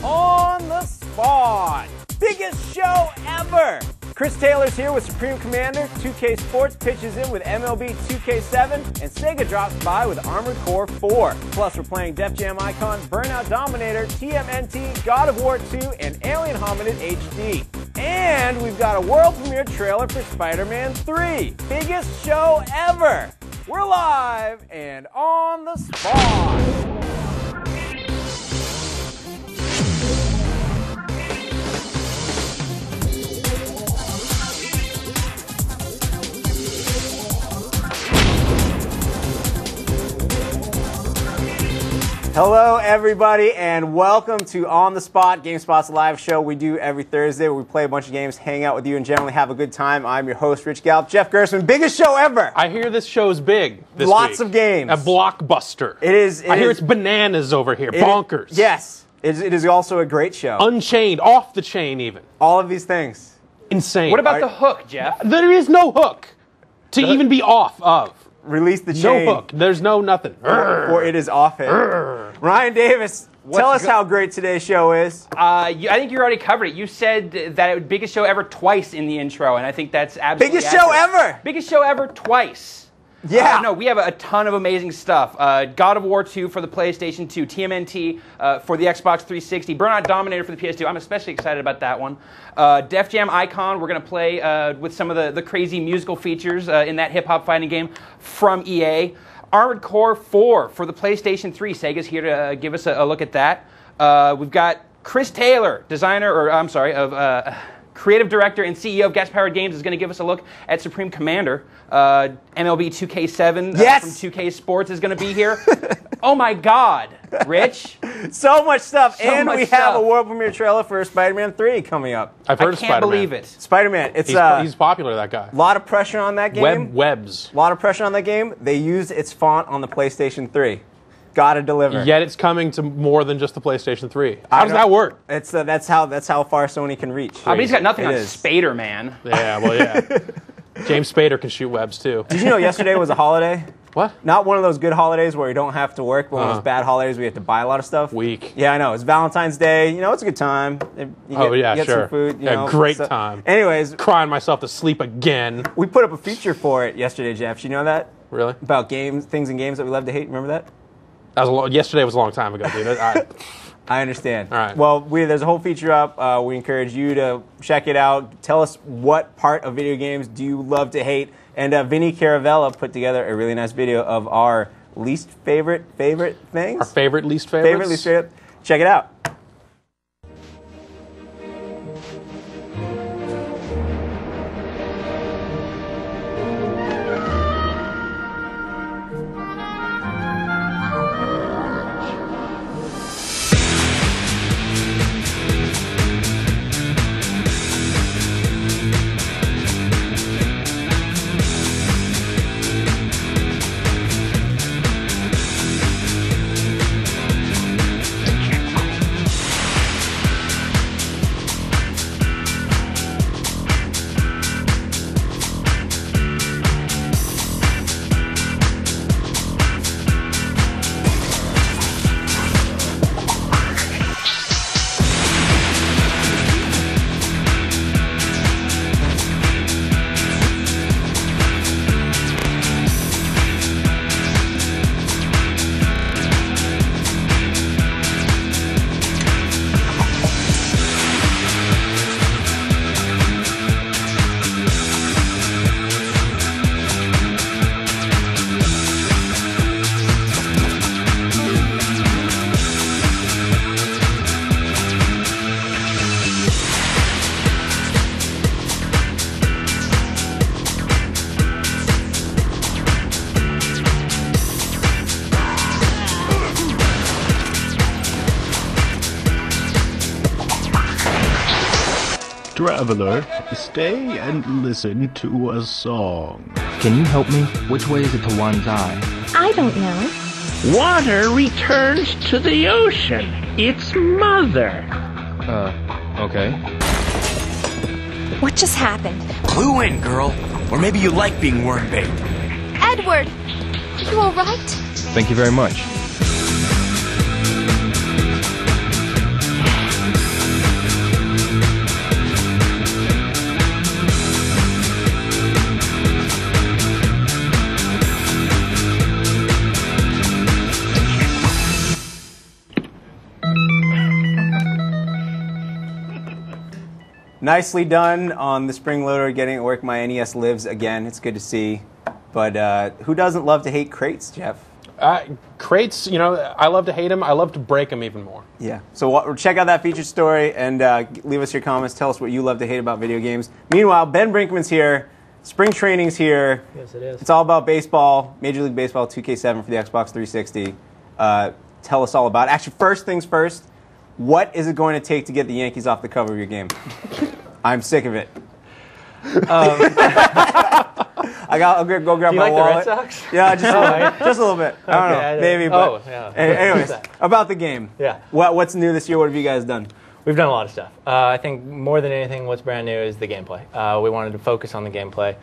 On the Spot. Biggest show ever. Chris Taylor's here with Supreme Commander. 2K Sports pitches in with MLB 2K7. And Sega drops by with Armored Core 4. Plus, we're playing Def Jam Icon, Burnout Dominator, TMNT, God of War 2, and Alien Hominid HD. And we've got a world premiere trailer for Spider-Man 3. Biggest show ever. We're live and on the spot. Hello, everybody, and welcome to On the Spot, GameSpot's live show we do every Thursday where we play a bunch of games, hang out with you, and generally have a good time. I'm your host, Rich Gallup. Jeff Gerstmann, biggest show ever. I hear this show's big this Lots week. of games. A blockbuster. It is. I hear it's bananas over here. Bonkers. Yes. It is also a great show. Unchained. Off the chain, even. All of these things. Insane. What about the hook, Jeff? There is no hook to even be off of. Release the chain. No hook. There's no nothing. Or it is off it. Ryan Davis, tell us how great today's show is. I think you already covered it. You said that it was biggest show ever twice in the intro, and I think that's absolutely Biggest show ever! Biggest show ever twice. Yeah. No, we have a ton of amazing stuff. God of War 2 for the PlayStation 2, TMNT for the Xbox 360, Burnout Dominator for the PS2. I'm especially excited about that one. Def Jam Icon, we're going to play with some of the crazy musical features in that hip-hop fighting game from EA. Armored Core 4 for the PlayStation 3. Sega's here to give us a look at that. We've got Chris Taylor, creative director and CEO of Gas Powered Games, is going to give us a look at Supreme Commander. MLB 2K7 from 2K Sports is going to be here. Oh my God, Rich. So much stuff. And much we have stuff. a world premiere trailer for Spider-Man 3 coming up. I've heard of I can't Spider-Man. believe it. Spider-Man, He's popular, that guy. a lot of pressure on that game. Webs. A lot of pressure on that game. They used its font on the PlayStation 3. Gotta deliver. Yet it's coming to more than just the PlayStation 3. How does that work? It's that's how far Sony can reach. But he's got nothing It on is. Spider-Man. Yeah, well, yeah. James Spader can shoot webs, too. Did you know yesterday was a holiday? What? Not one of those good holidays where you don't have to work, but one of those bad holidays where you have to buy a lot of stuff. Weak. Yeah, I know. It's Valentine's Day. You know, it's a good time. You get sure. some food. You know, Great time. Anyways, Crying myself to sleep again. we put up a feature for it yesterday, Jeff. Did you know that? Really? About games, things in games that we love to hate. Remember that? Yesterday was a long time ago, dude. I understand. All right. Well, there's a whole feature up. We encourage you to check it out. Tell us what part of video games do you love to hate. And Vinny Caravella put together a really nice video of our least favorite things. Our favorite, least favorites? Favorite, least favorite. Check it out. Traveler, stay and listen to a song. Can you help me? Which way is it to Wanzai? I don't know. Water returns to the ocean. Its mother. Okay. What just happened? Clue in, girl. Or maybe you like being worm bait. Edward! Are you alright? Thank you very much. nicely done on the spring loader, getting it to work. My NES lives again. It's good to see. But who doesn't love to hate crates, Jeff? Crates, I love to hate them. I love to break them even more. Yeah. So check out that featured story and leave us your comments. Tell us what you love to hate about video games. Meanwhile, Ben Brinkman's here. Spring training's here. Yes, it is. It's all about baseball. Major League Baseball 2K7 for the Xbox 360. Tell us all about it. Actually, first things first, what is it going to take to get the Yankees off the cover of your game? I'm sick of it. I'll go grab my wallet. Do you like the Red Sox? Yeah, just a little bit. I don't know, maybe. But yeah. Anyways, about the game. Yeah. What's new this year? What have you guys done? We've done a lot of stuff. I think more than anything, what's brand new is the gameplay. We wanted to focus on the gameplay.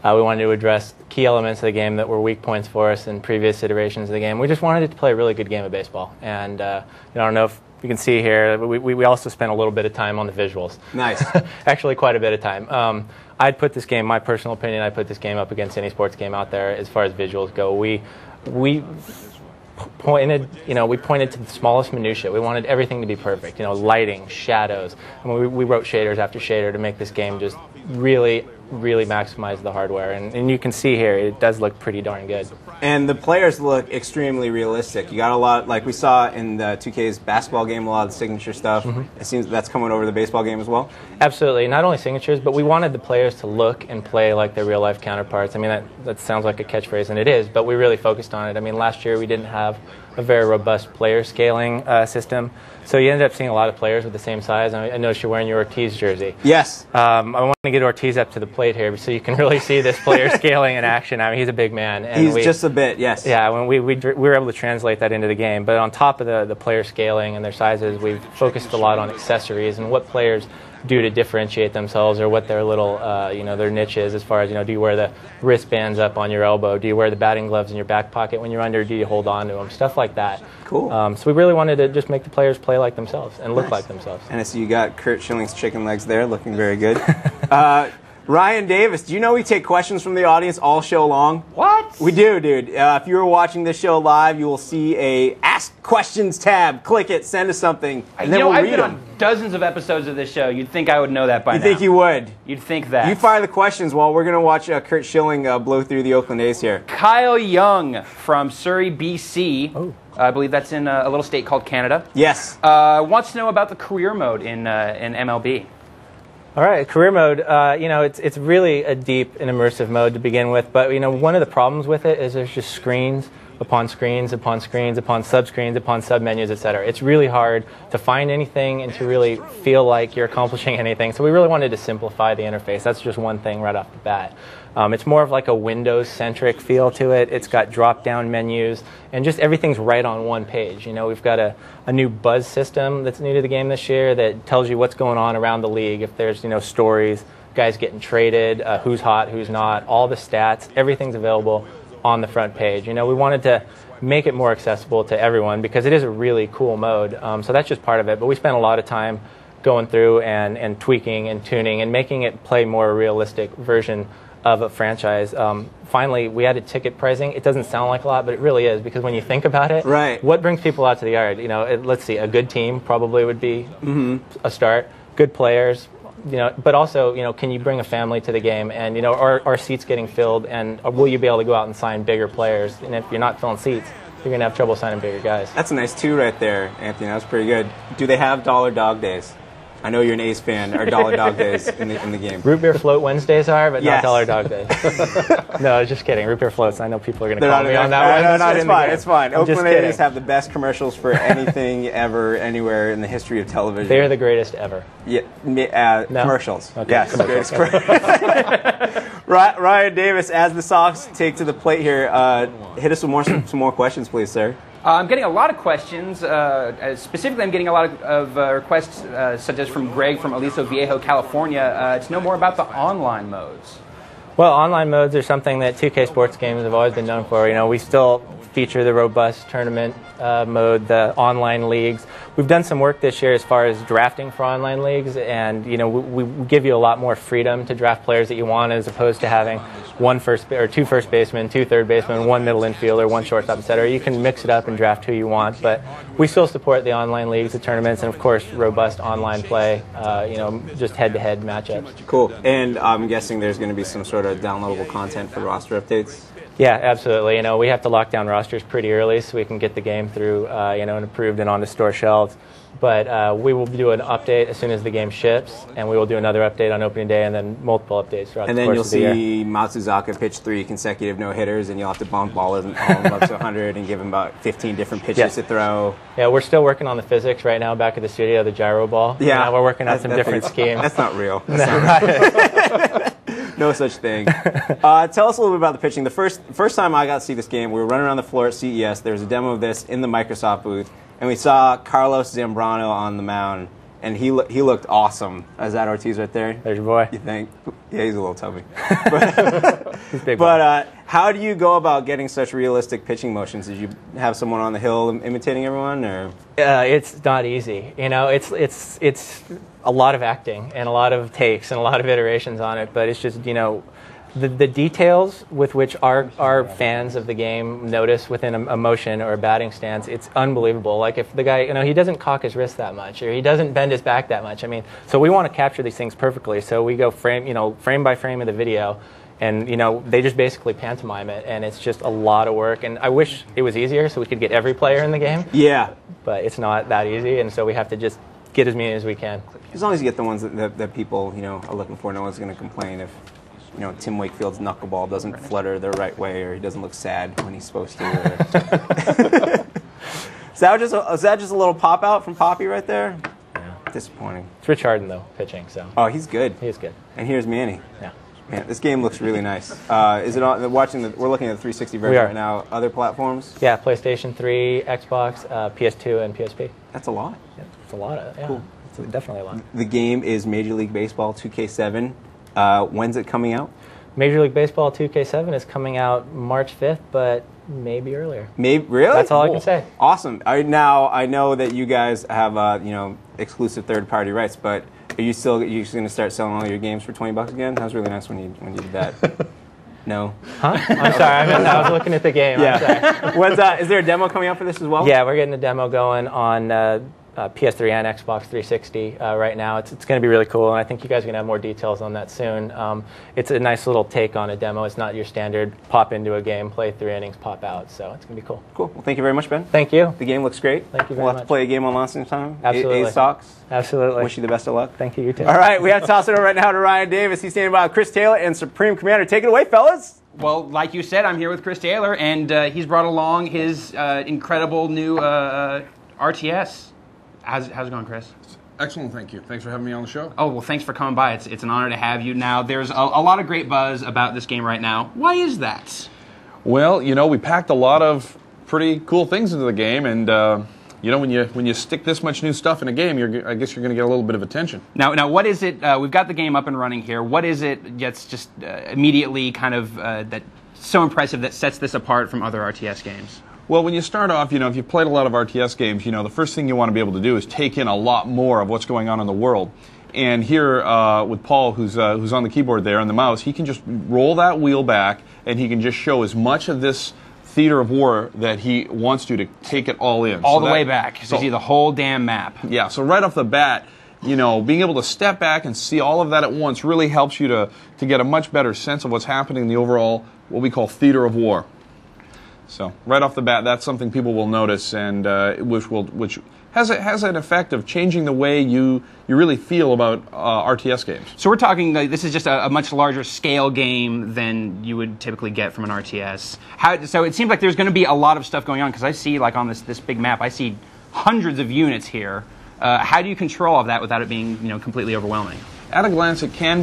We wanted to address key elements of the game that were weak points for us in previous iterations of the game. We just wanted it to play a really good game of baseball. And I don't know if you can see here, we also spent a little bit of time on the visuals. Nice. Actually, quite a bit of time. I'd put this game, my personal opinion, I'd put this game up against any sports game out there as far as visuals go. We pointed to the smallest minutia. We wanted everything to be perfect. Lighting, shadows. I mean, we wrote shaders after shader to make this game just really maximize the hardware. And you can see here, it does look pretty darn good. And the players look extremely realistic. You got a lot, like we saw in the 2K's basketball game, a lot of the signature stuff. It seems that's coming over the baseball game as well. Absolutely. Not only signatures, but we wanted the players to look and play like their real-life counterparts. I mean, that sounds like a catchphrase, and it is, but we really focused on it. I mean, last year we didn't have a very robust player scaling system, so you ended up seeing a lot of players with the same size. I noticed you're wearing your Ortiz jersey. Yes. I want to get Ortiz up to the plate here so you can really see this player scaling in action. I mean, he's a big man. And he's just a bit, yes. Yeah, when we were able to translate that into the game. But on top of the player scaling and their sizes, we've focused a lot on accessories and what players do to differentiate themselves, or what their little, their niche is, as far as, do you wear the wristbands up on your elbow? Do you wear the batting gloves in your back pocket when you're under? Do you hold on to them? Stuff like that. Cool. So we really wanted to just make the players play like themselves and look like themselves. And I see you got Curt Schilling's chicken legs there, looking very good. Ryan Davis, do you know we take questions from the audience all show long? What? We do, dude. If you were watching this show live, you will see a Ask Questions tab. Click it, send us something, and then we'll I've read been them. on dozens of episodes of this show. You'd think I would know that by now. You think you would? You'd think that. You fire the questions while we're going to watch Curt Schilling blow through the Oakland A's here. Kyle Young from Surrey, BC. Oh. I believe that's in a little state called Canada. Yes. Wants to know about the career mode in MLB. All right, career mode, it's really a deep and immersive mode to begin with, but, one of the problems with it is there's just screens upon screens upon screens upon subscreens upon submenus, etc. It's really hard to find anything and to really feel like you're accomplishing anything, so we really wanted to simplify the interface. That's just one thing right off the bat. It's more of like a Windows-centric feel to it. It's got drop-down menus, and just everything's right on one page. We've got a new buzz system that's new to the game this year that tells you what's going on around the league. If there's, stories, guys getting traded, who's hot, who's not, all the stats, everything's available on the front page. We wanted to make it more accessible to everyone because it is a really cool mode. So that's just part of it. But we spent a lot of time going through and tweaking and tuning and making it play more realistic version of a franchise. Finally, we added ticket pricing. It doesn't sound like a lot, but it really is, because when you think about it, right, what brings people out to the yard? Let's see, a good team probably would be a start. Good players, but also, can you bring a family to the game? And, are seats getting filled? And will you be able to go out and sign bigger players? And if you're not filling seats, you're going to have trouble signing bigger guys. That's a nice two right there, Anthony. That was pretty good. Do they have dollar dog days? I know you're an A's fan. Are dollar dog days in the game? Root beer float Wednesdays are, but yes. not dollar dog days. No, just kidding. Root beer floats. I know people are going to call me on that one. No, it's fine. It's fine. Oakland A's have the best commercials for anything ever, anywhere in the history of television. They are the greatest ever. Yeah, no? Commercials. Okay. Yes, greatest Ryan Davis, as the Sox take to the plate here, hit us with some more questions, please, sir. I'm getting a lot of questions. Specifically, I'm getting a lot of requests, such as from Greg from Aliso Viejo, California, to know more about the online modes. Well, online modes are something that 2K sports games have always been known for. We still feature the robust tournament mode, the online leagues. We've done some work this year as far as drafting for online leagues, and we give you a lot more freedom to draft players that you want, as opposed to having two first basemen, 2 third basemen, 1 middle infielder, 1 shortstop, etc. You can mix it up and draft who you want, but we still support the online leagues, the tournaments, and of course robust online play. Just head-to-head matchups. Cool. And I'm guessing there's going to be some sort of downloadable content for roster updates. Yeah, absolutely. We have to lock down rosters pretty early so we can get the game through, and approved and onto store shelves. But we will do an update as soon as the game ships, and we will do another update on opening day, and then multiple updates throughout the course of the year. And then you'll see Matsuzaka pitch 3 consecutive no-hitters, and you'll have to bump all of them up to 100 and give him about 15 different pitches to throw. Yeah, we're still working on the physics right now back at the studio, the gyro ball. Yeah. We're working on some different schemes. That's not real. No such thing. Tell us a little bit about the pitching. The first time I got to see this game, we were running around the floor at CES. There was a demo of this in the Microsoft booth, and we saw Carlos Zambrano on the mound, and he looked awesome. Is that Ortiz right there? There's your boy. You think? Yeah, he's a little tubby. He's big. But how do you go about getting such realistic pitching motions? Did you have someone on the hill imitating everyone, or? It's not easy. It's a lot of acting and a lot of takes and a lot of iterations on it, but it's just, the details with which our fans of the game notice within a motion or a batting stance, it's unbelievable. Like if the guy, he doesn't cock his wrist that much, or he doesn't bend his back that much. So we want to capture these things perfectly. So we go frame by frame of the video, and they just basically pantomime it, and it's just a lot of work. And I wish it was easier so we could get every player in the game. Yeah. But it's not that easy, and so we have to just get as many as we can. As long as you get the ones that people are looking for, no one's going to complain if Tim Wakefield's knuckleball doesn't flutter the right way, or he doesn't look sad when he's supposed to. Is that just a little pop out from Poppy right there? Yeah. Disappointing. It's Rich Harden though pitching, so. Oh, he's good. He is good. And here's Manny. Yeah. Man, this game looks really nice. Is it on? We're looking at the 360 version right now. Other platforms? Yeah, PlayStation 3, Xbox, PS2, and PSP. That's a lot. Yeah, it's a lot. Cool. It's definitely a lot. The game is Major League Baseball 2K7. When's it coming out? Major League Baseball 2K7 is coming out March 5th, but maybe earlier. Maybe really? That's all I can say. Awesome. I know that you guys have exclusive third-party rights, but are you just going to start selling all your games for $20 again? That was really nice when you did that. No. Huh? I'm sorry. I was looking at the game. Yeah. Is there a demo coming out for this as well? Yeah, we're getting a demo going on PS3 and Xbox 360 right now. It's going to be really cool, and I think you guys are going to have more details on that soon. It's a nice little take on a demo. It's not your standard pop into a game, play 3 innings, pop out. So it's going to be cool. Cool. Well, thank you very much, Ben. Thank you. The game looks great. Thank you very much. We'll have to play a game on launching time. Absolutely. A's Sox. Absolutely. Wish you the best of luck. Thank you. You too. All right, we have to toss it over right now to Ryan Davis. He's standing by Chris Taylor and Supreme Commander. Take it away, fellas. Well, like you said, I'm here with Chris Taylor, and he's brought along his incredible new RTS. How's it going, Chris? Excellent, thank you. Thanks for having me on the show. Oh, well, thanks for coming by. It's an honor to have you. Now, there's a lot of great buzz about this game right now. Why is that? Well, we packed a lot of pretty cool things into the game, and when you stick this much new stuff in a game, I guess you're going to get a little bit of attention. Now, what is it? We've got the game up and running here. What is it that's just immediately kind of that's so impressive that sets this apart from other RTS games? Well, when you start off, if you've played a lot of RTS games, the first thing you want to be able to do is take in a lot more of what's going on in the world. And here, with Paul, who's on the keyboard there and the mouse, he can just roll that wheel back, and he can just show as much of this theater of war that he wants to take it all in. All the way back, so you see the whole damn map. Yeah, so right off the bat, being able to step back and see all of that at once really helps you to get a much better sense of what's happening in the overall, what we call theater of war. So right off the bat, that's something people will notice, and which has an effect of changing the way you really feel about RTS games. So we're talking this is just a much larger scale game than you would typically get from an RTS. So it seems like there's going to be a lot of stuff going on, because I see on this big map, I see hundreds of units here. How do you control all of that without it being completely overwhelming? At a glance, it can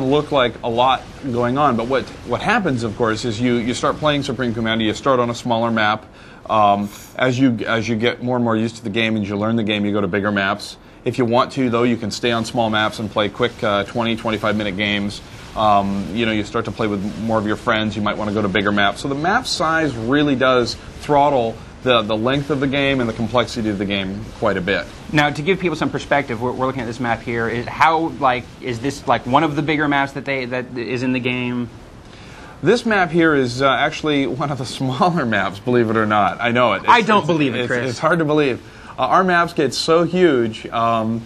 look like a lot going on, but what happens, of course, is you start playing Supreme Commander. You start on a smaller map. As you get more and more used to the game and you learn the game, you go to bigger maps. If you want to, though, you can stay on small maps and play quick 20, 25-minute games. You start to play with more of your friends. You might want to go to bigger maps. So the map size really does throttle the length of the game and the complexity of the game quite a bit. Now, to give people some perspective, we're looking at this map here. Is this like one of the bigger maps that is in the game? This map here is actually one of the smaller maps, believe it or not. I know it. I don't believe it, Chris. It's hard to believe. Our maps get so huge. But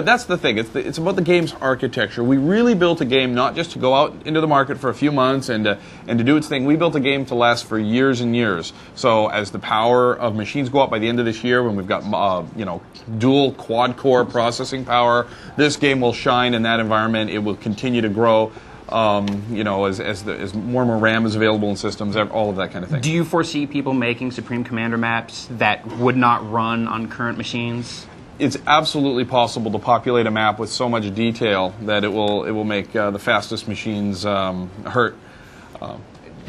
that's the thing. It's about the game's architecture. We really built a game not just to go out into the market for a few months and to do its thing. We built a game to last for years and years. So as the power of machines go up by the end of this year, when we've got dual quad-core processing power, this game will shine in that environment. It will continue to grow. As more and more RAM is available in systems, all of that kind of thing. Do you foresee people making Supreme Commander maps that would not run on current machines? It's absolutely possible to populate a map with so much detail that it will make the fastest machines hurt.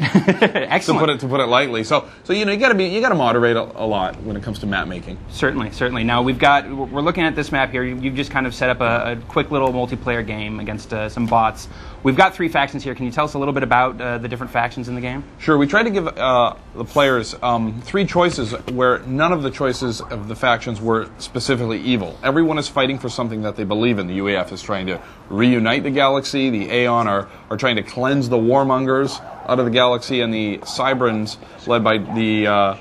Excellent. To put it lightly. So you gotta moderate a lot when it comes to map making. Certainly. Now we're looking at this map here. You've just kind of set up a quick little multiplayer game against some bots. We've got 3 factions here. Can you tell us a little bit about the different factions in the game? Sure. We tried to give the players 3 choices where none of the choices of the factions were specifically evil. Everyone is fighting for something that they believe in. The UAF is trying to reunite the galaxy. The Aeon are trying to cleanse the warmongers out of the galaxy, and the Cybrans, led by the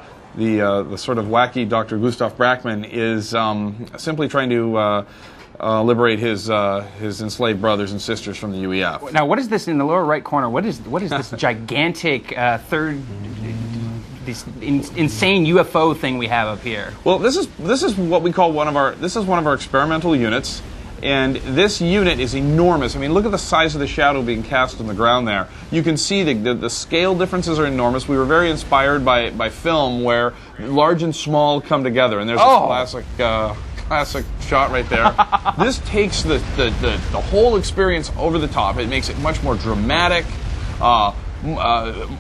sort of wacky Dr. Gustav Brackman, is simply trying to liberate his enslaved brothers and sisters from the UEF. Now, what is this in the lower right corner? What is this gigantic this insane UFO thing we have up here? Well, this is what we call one of our experimental units. And this unit is enormous. I mean, look at the size of the shadow being cast on the ground there. You can see the scale differences are enormous. We were very inspired by film where large and small come together. And there's this classic shot right there. This takes the whole experience over the top. It makes it much more dramatic,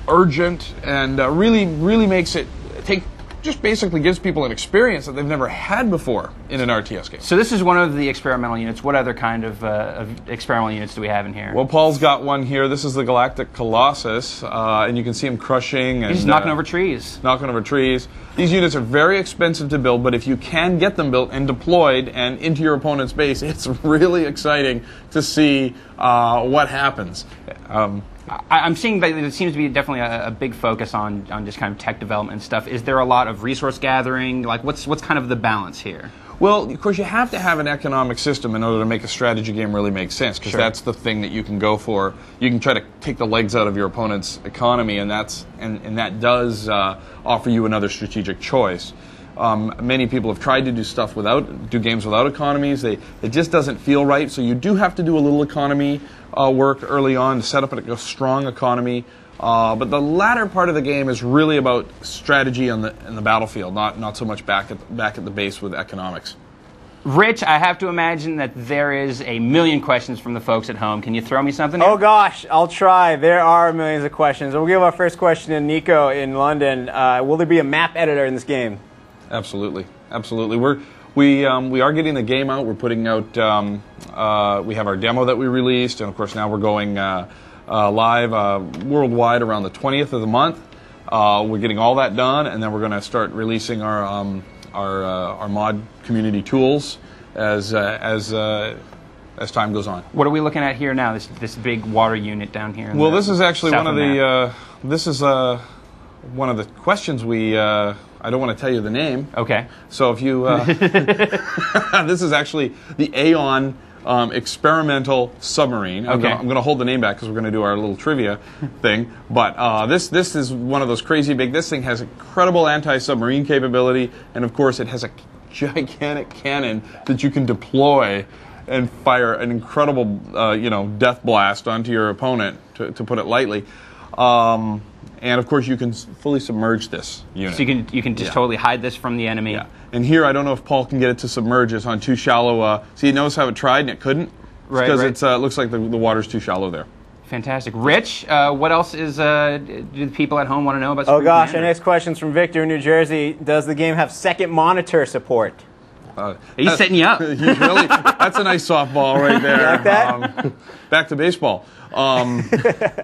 urgent, and really makes it just basically gives people an experience that they've never had before in an RTS game. So this is one of the experimental units. What other kind of experimental units do we have in here? Well, Paul's got one here. This is the Galactic Colossus, and you can see him crushing. He's knocking over trees. Knocking over trees. These units are very expensive to build, but if you can get them built and deployed and into your opponent's base, it's really exciting to see what happens. I'm seeing that there seems to be definitely a big focus on just kind of tech development and stuff. Is there a lot of resource gathering? Like, what's kind of the balance here? Well, of course, you have to have an economic system in order to make a strategy game really make sense, because that's the thing that you can go for. You can try to take the legs out of your opponent's economy, and that does offer you another strategic choice. Many people have tried to do games without economies. It just doesn't feel right. So you do have to do a little economy work early on to set up a strong economy. But the latter part of the game is really about strategy in the battlefield, not so much back at the base with economics. Rich, I have to imagine that there is a million questions from the folks at home. Can you throw me something? Oh gosh, I'll try. There are millions of questions. We'll give our first question to Nico in London. Will there be a map editor in this game? Absolutely. We are getting the game out. We're putting out. We have our demo that we released, and of course now we're going live worldwide around the 20th of the month. We're getting all that done, and then we're going to start releasing our mod community tools as time goes on. What are we looking at here now? This big water unit down here. Well, this is actually one of the. This is one of the questions we. I don't want to tell you the name. Okay. So if you, this is actually the Aeon experimental submarine. I'm going to hold the name back because we're going to do our little trivia thing. But this is one of those crazy big. This thing has incredible anti-submarine capability, and of course it has a gigantic cannon that you can deploy and fire an incredible, death blast onto your opponent. To put it lightly. And of course, you can fully submerge this unit. So you can just totally hide this from the enemy. Yeah. And here, I don't know if Paul can get it to submerge. It's on too shallow. See, notice how it tried and it couldn't? Right. Because it looks like the water's too shallow there. Fantastic. Rich, what else do the people at home want to know about Oh Supreme gosh, our Commander? next question's from Victor in New Jersey. Does the game have second monitor support? He's setting you up. He's really, that's a nice softball right there. You like that? Back to baseball.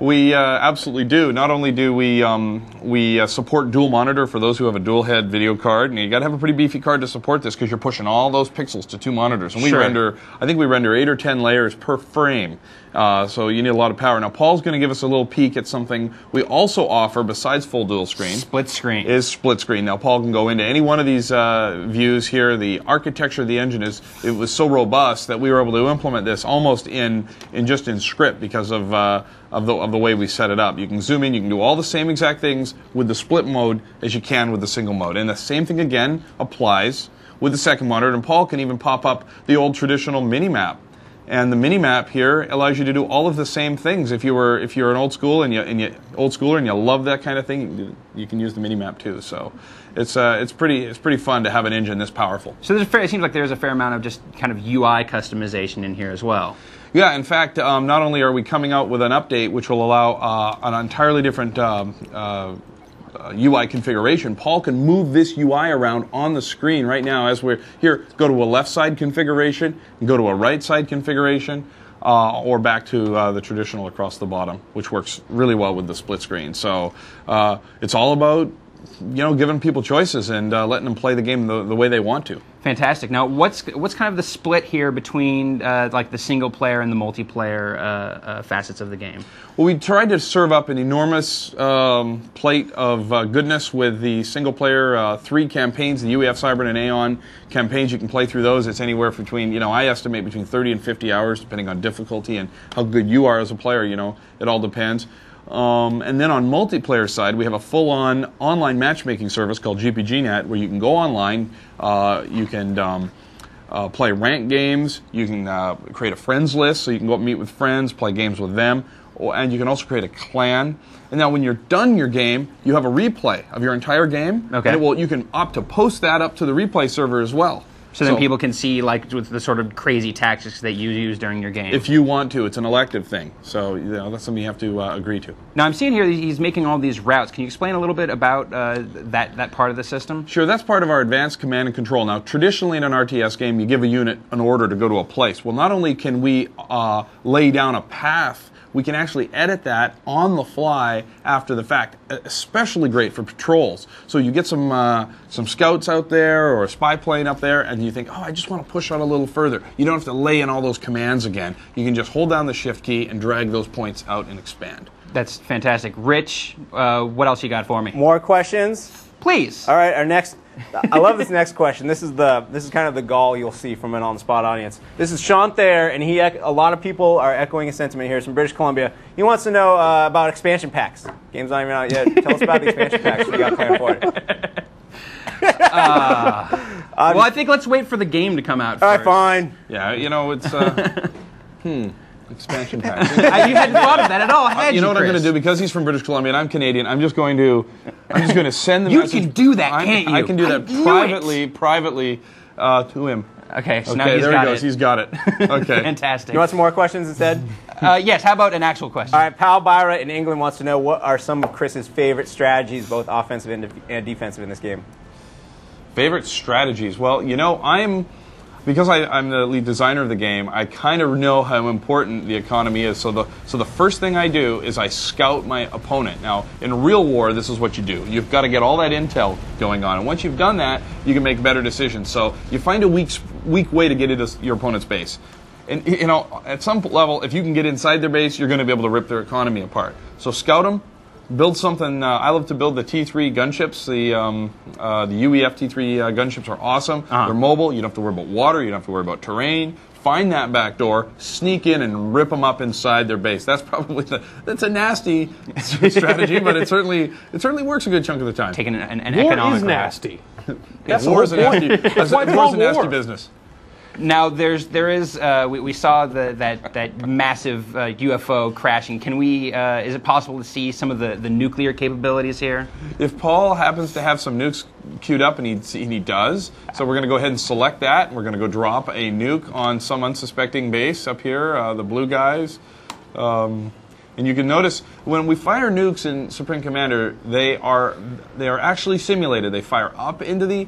We absolutely do. Not only do we support dual monitor for those who have a dual head video card, and you got to have a pretty beefy card to support this because you're pushing all those pixels to 2 monitors. And we render, I think we render 8 or 10 layers per frame. So you need a lot of power. Now Paul's going to give us a little peek at something we also offer besides full dual screen. Split screen. Is split screen. Now Paul can go into any one of these views here. The architecture of the engine it was so robust that we were able to implement this almost in script because of the way we set it up. You can zoom in, you can do all the same exact things with the split mode as you can with the single mode. And the same thing again applies with the second monitor, and Paul can even pop up the old traditional mini map. And the mini map here allows you to do all of the same things. If you're an old schooler and you love that kind of thing, you can use the mini map too. So it's pretty fun to have an engine this powerful. So it seems like there's a fair amount of just kind of UI customization in here as well. Yeah, in fact, not only are we coming out with an update which will allow an entirely different UI configuration, Paul can move this UI around on the screen right now as we're here. Go to a left side configuration, and go to a right side configuration, or back to the traditional across the bottom, which works really well with the split screen. So it's all about giving people choices and letting them play the game the way they want to. Fantastic. Now, what's kind of the split here between like the single player and the multiplayer facets of the game? Well, we tried to serve up an enormous plate of goodness with the single player 3 campaigns, the UEF, Cybern, and Aeon campaigns. You can play through those. It's anywhere between, I estimate between 30 and 50 hours, depending on difficulty and how good you are as a player. It all depends. And then on multiplayer side, we have a full-on online matchmaking service called GPGNet, where you can go online, you can play ranked games, you can create a friends list, so you can go up and meet with friends, play games with them, and you can also create a clan. And now when you're done your game, you have a replay of your entire game. Okay. And you can opt to post that up to the replay server as well. So then people can see like with the sort of crazy tactics that you use during your game. If you want to, it's an elective thing. So that's something you have to agree to. Now I'm seeing here that he's making all these routes. Can you explain a little bit about that part of the system? Sure, that's part of our advanced command and control. Now, traditionally in an RTS game, you give a unit an order to go to a place. Well, not only can we lay down a path, we can actually edit that on the fly after the fact. Especially great for patrols. So you get some scouts out there or a spy plane up there, and you think, oh, I just want to push out a little further. You don't have to lay in all those commands again. You can just hold down the shift key and drag those points out and expand. That's fantastic. Rich, what else you got for me? More questions? Please. All right, our next. I love this next question. This is kind of the gall you'll see from an on-the-spot audience. This is Sean Thayer, and a lot of people are echoing a sentiment here. He's from British Columbia. He wants to know about expansion packs. Game's not even out yet. Tell us about the expansion packs we got planned for it. Well, I think let's wait for the game to come out first. All right, fine. Yeah, it's expansion pack. You hadn't thought of that at all, had you? You know what I'm Chris? going to do? Because he's from British Columbia and I'm Canadian, I'm just going to send the You message. can do that, can't you? I can do that privately to him. Okay, so Okay, now he's there got he goes. it. He's got it. Okay. Fantastic. You want some more questions instead? Yes, how about an actual question? All right, Pal Byra in England wants to know what are some of Chris's favorite strategies, both offensive and defensive, in this game. Favorite strategies? Well, because I'm the lead designer of the game, I kind of know how important the economy is. So the first thing I do is I scout my opponent. Now, in real war, this is what you do. You've got to get all that intel going on. And once you've done that, you can make better decisions. So you find a weak way to get into your opponent's base. And, at some level, if you can get inside their base, you're going to be able to rip their economy apart. So scout them. Build something. I love to build the T3 gunships. The UEF T3 gunships are awesome. They're mobile. You don't have to worry about water. You don't have to worry about terrain. Find that back door, sneak in, and rip them up inside their base. That's probably that's a nasty strategy, but it certainly works a good chunk of the time. Taking an War economic is route. nasty. War is a nasty business. Now there is we saw that massive UFO crashing. Can we? Is it possible to see some of the nuclear capabilities here? If Paul happens to have some nukes queued up, and he does, so we're going to go ahead and select that. And we're going to go drop a nuke on some unsuspecting base up here. The blue guys. And you can notice when we fire nukes in Supreme Commander, they are actually simulated. They fire up into the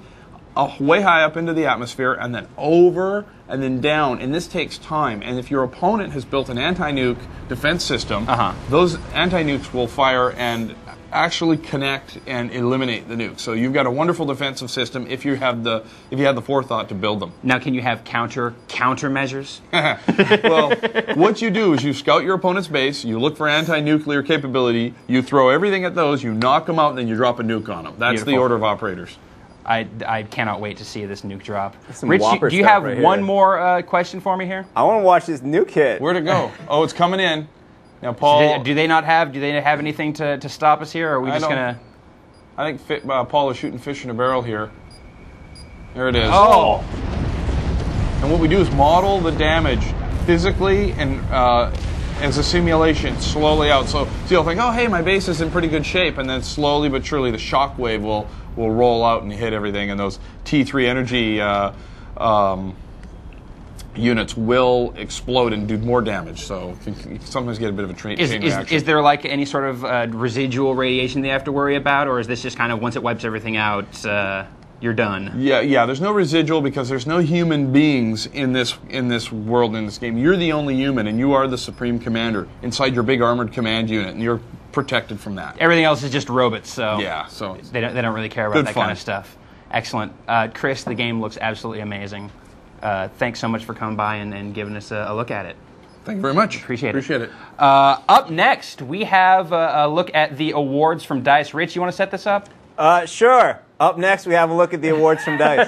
way high up into the atmosphere, and then over and then down. And this takes time. And if your opponent has built an anti-nuke defense system, those anti-nukes will fire and actually connect and eliminate the nuke. So you've got a wonderful defensive system if you have the forethought to build them. Now, can you have countermeasures? Well, what you do is you scout your opponent's base, you look for anti-nuclear capability, you throw everything at those, you knock them out, and then you drop a nuke on them. That's Beautiful. the order of operators. I cannot wait to see this nuke drop. Rich, do you have one more question for me here? I want to watch this nuke hit. Where'd it go? Oh, it's coming in. Now, Paul. Do they have anything to stop us here, or are we just gonna? I think Paul is shooting fish in a barrel here. There it is. Oh. And what we do is model the damage physically and as a simulation slowly out. So you'll think, oh, hey, my base is in pretty good shape, and then slowly but surely the shock wave will roll out and hit everything, and those T3 energy units will explode and do more damage. So you can sometimes get a bit of a chain reaction. Is there like any sort of residual radiation they have to worry about, or is this just kind of once it wipes everything out, you're done? Yeah. There's no residual because there's no human beings in this world, in this game. You're the only human, and you are the Supreme Commander inside your big armored command unit, and you're protected from that. Everything else is just robots, so yeah, so they don't really care about that kind of stuff. Excellent, Chris. The game looks absolutely amazing. Thanks so much for coming by and giving us a look at it. Thank you very much. Appreciate it. Up next, we have a look at the awards from DICE. Rich, you want to set this up? Sure. Up next, we have a look at the awards from DICE.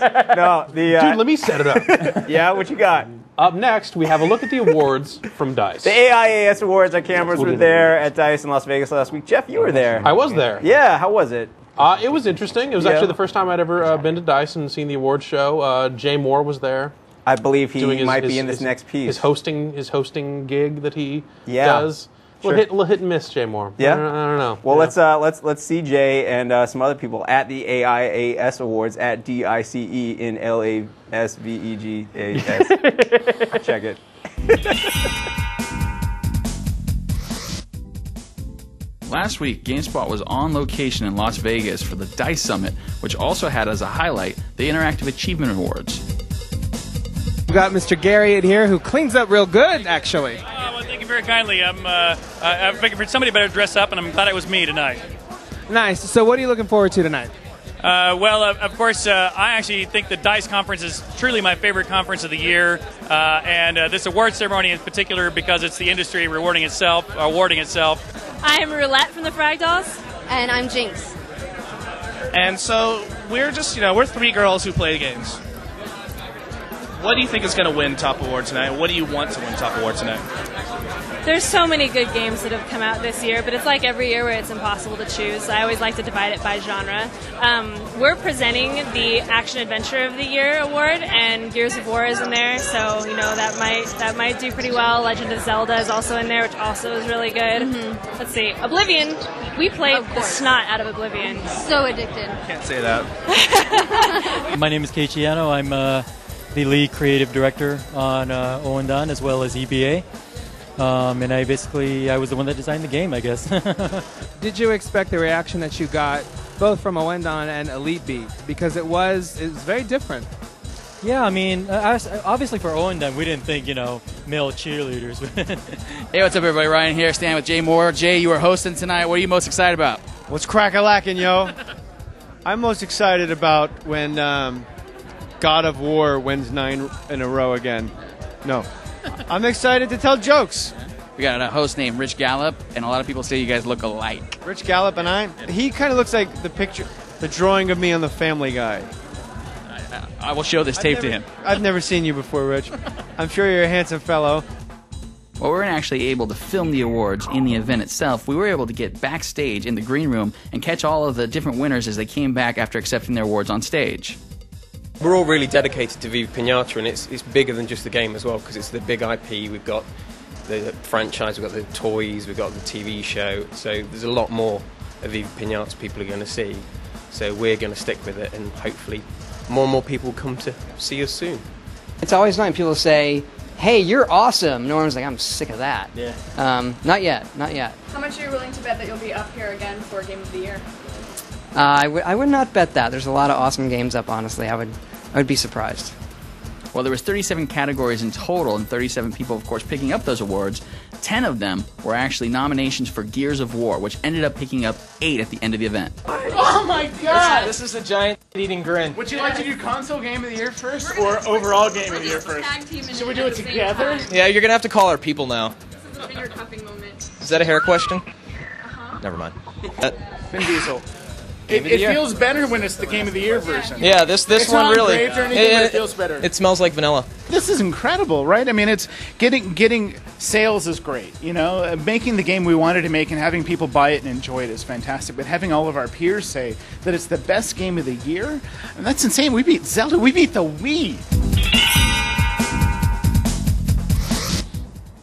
Dude, let me set it up. Yeah, what you got? Up next, we have a look at the awards from DICE. The AIAS Awards. Our cameras were there at DICE in Las Vegas last week. Jeff, you were there. I was there. Yeah, how was it? It was interesting. It was actually the first time I'd ever been to DICE and seen the awards show. Jay Moore was there. I believe he might be in this next piece. His hosting gig that he Yeah. does. Sure. Little hit and miss, Jay Moore. Yeah? I don't know. Well, let's see Jay and some other people at the AIAS Awards at DICE in LASVEGAS. Check it. Last week, GameSpot was on location in Las Vegas for the DICE Summit, which also had as a highlight the Interactive Achievement Awards. We've got Mr. Gary in here who cleans up real good, actually. Well, thank you very kindly. I'm figured somebody better dress up, and I'm glad it was me tonight. Nice. So what are you looking forward to tonight? Of course, I actually think the DICE conference is truly my favorite conference of the year, and this award ceremony in particular because it's the industry awarding itself. I'm Roulette from the Fragdolls. And I'm Jinx. And so we're just, we're three girls who play games. What do you think is going to win Top Award tonight? What do you want to win Top Award tonight? There's so many good games that have come out this year, but it's like every year where it's impossible to choose. I always like to divide it by genre. We're presenting the Action Adventure of the Year award, and Gears of War is in there, so that might do pretty well. Legend of Zelda is also in there, which also is really good. Mm-hmm. Let's see, Oblivion. We played the snot out of Oblivion. So addicted. Can't say that. My name is Keiichi Yano. I'm the lead creative director on Owendan as well as EBA. And I was the one that designed the game, I guess. Did you expect the reaction that you got both from Owendan and Elite Beat? Because it was very different. Yeah, I mean, obviously for Owendan, we didn't think, male cheerleaders. Hey, what's up, everybody? Ryan here, standing with Jay Moore. Jay, you are hosting tonight. What are you most excited about? What's crack-a-lackin', yo? I'm most excited about when God of War wins 9 in a row again. No. I'm excited to tell jokes. We got a host named Rich Gallup, and a lot of people say you guys look alike. Rich Gallup and he kind of looks like the drawing of me on the Family Guy. I will show this tape to him. I've never seen you before, Rich. I'm sure you're a handsome fellow. Well, we weren't actually able to film the awards in the event itself. We were able to get backstage in the green room and catch all of the different winners as they came back after accepting their awards on stage. We're all really dedicated to Viva Pinata, and it's bigger than just the game as well, because it's the big IP. We've got the franchise, we've got the toys, we've got the TV show, so there's a lot more of Viva Pinata people are going to see. So we're going to stick with it, and hopefully more and more people come to see us soon. It's always nice when people say, hey, you're awesome. Norm's like, I'm sick of that. Yeah. Not yet. Not yet. How much are you willing to bet that you'll be up here again for Game of the Year? I would not bet that. There's a lot of awesome games up, honestly. I would be surprised. Well, there was 37 categories in total, and 37 people, of course, picking up those awards. 10 of them were actually nominations for Gears of War, which ended up picking up 8 at the end of the event. Oh my God! This is a giant eating grin. Would you like to do console game of the year first or overall game of the year first? Should we do it together? Yeah, you're gonna have to call our people now. This is a finger cuffing moment. Is that a hair question? Never mind. Vin Diesel. Game It of the year. feels better when it's the Game of the Year version. Yeah, this It's one not really. engraved or anything, but it feels better. It smells like vanilla. This is incredible, right? I mean, it's getting sales is great. You know, making the game we wanted to make and having people buy it and enjoy it is fantastic. But having all of our peers say that it's the best game of the year, and that's insane. We beat Zelda. We beat the Wii.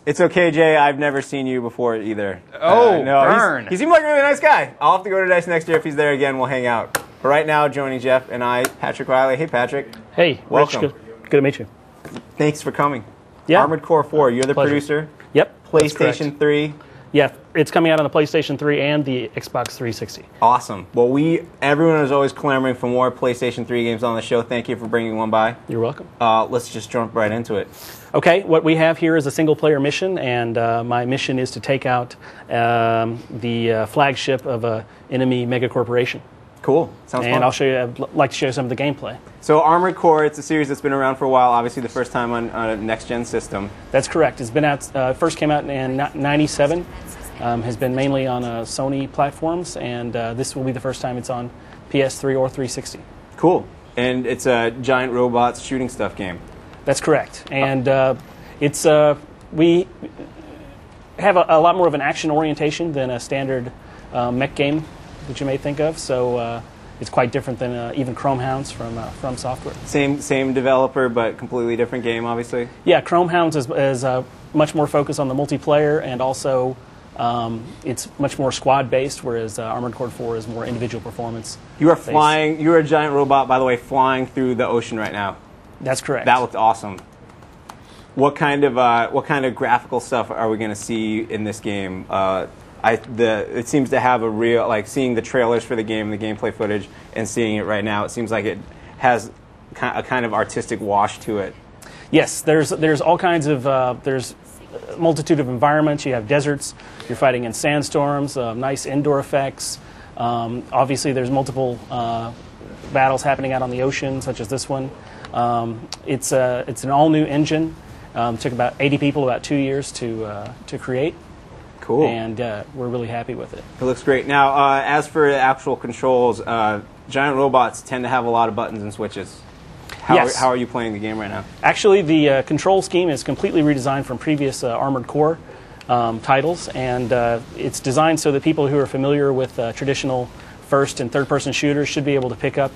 It's okay, Jay. I've never seen you before either. Oh, no, burn. He seemed like a really nice guy. I'll have to go to Dice next year. If he's there again, we'll hang out. But right now, joining Jeff and I, Patrick Riley. Hey, Patrick. Hey, welcome. Rich, good to meet you. Thanks for coming. Yeah. Armored Core 4. You're the Pleasure. producer. Yep. that's PlayStation correct. 3. Yeah, it's coming out on the PlayStation 3 and the Xbox 360. Awesome. Well, everyone is always clamoring for more PlayStation 3 games on the show. Thank you for bringing one by. You're welcome. Let's just jump right into it. Okay, what we have here is a single-player mission, and my mission is to take out the flagship of an enemy megacorporation. Cool. Sounds fun. And I'd like to show you some of the gameplay. So Armored Core, it's a series that's been around for a while. Obviously, the first time on a next-gen system. That's correct. It's been out. First came out in '97. Has been mainly on Sony platforms, and this will be the first time it's on PS3 or 360. Cool. And it's a giant robots shooting stuff game. That's correct. And we have a lot more of an action orientation than a standard mech game that you may think of. So it's quite different than even Chrome Hounds from Software. Same developer, but completely different game, obviously. Yeah, Chrome Hounds is much more focused on the multiplayer, and also it's much more squad-based, whereas Armored Core 4 is more individual performance. You are flying. You are a giant robot, by the way, flying through the ocean right now. That's correct. That looked awesome. What kind of graphical stuff are we going to see in this game? It seems to have a real, seeing the trailers for the game, the gameplay footage, and seeing it right now. It seems like it has a kind of artistic wash to it. Yes, there's all kinds of there's a multitude of environments. You have deserts. You're fighting in sandstorms. Nice indoor effects. Obviously, there's multiple battles happening out on the ocean, such as this one. It's an all-new engine. Took about 80 people about 2 years to create. Cool. And we're really happy with it. It looks great. Now, as for the actual controls, giant robots tend to have a lot of buttons and switches. How are you playing the game right now? Actually, the control scheme is completely redesigned from previous Armored Core titles, and it's designed so that people who are familiar with traditional first and third-person shooters should be able to pick up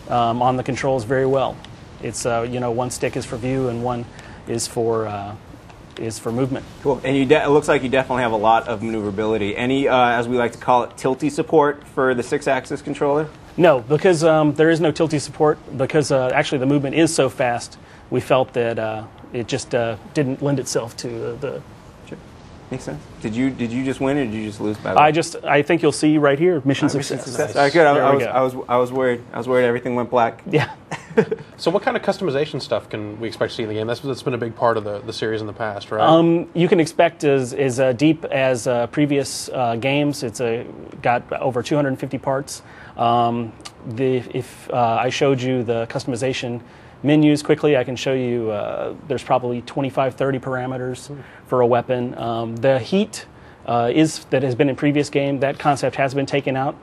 on the controls very well. It's one stick is for view and one is for movement. Cool. And it looks like you definitely have a lot of maneuverability. Any, as we like to call it, tilty support for the 6-axis controller? No, because there is no tilty support. Because actually the movement is so fast, we felt that it just didn't lend itself to the. Sure. Makes sense. Did you just win or did you just lose by? I think you'll see right here. Mission success. Nice. All right, good. I was worried. I was worried everything went black. Yeah. So what kind of customization stuff can we expect to see in the game? That's been a big part of the series in the past, right? You can expect as deep as previous games. It's got over 250 parts. If I showed you the customization menus quickly, I can show you there's probably 25, 30 parameters for a weapon. The heat that has been in previous game, that concept has been taken out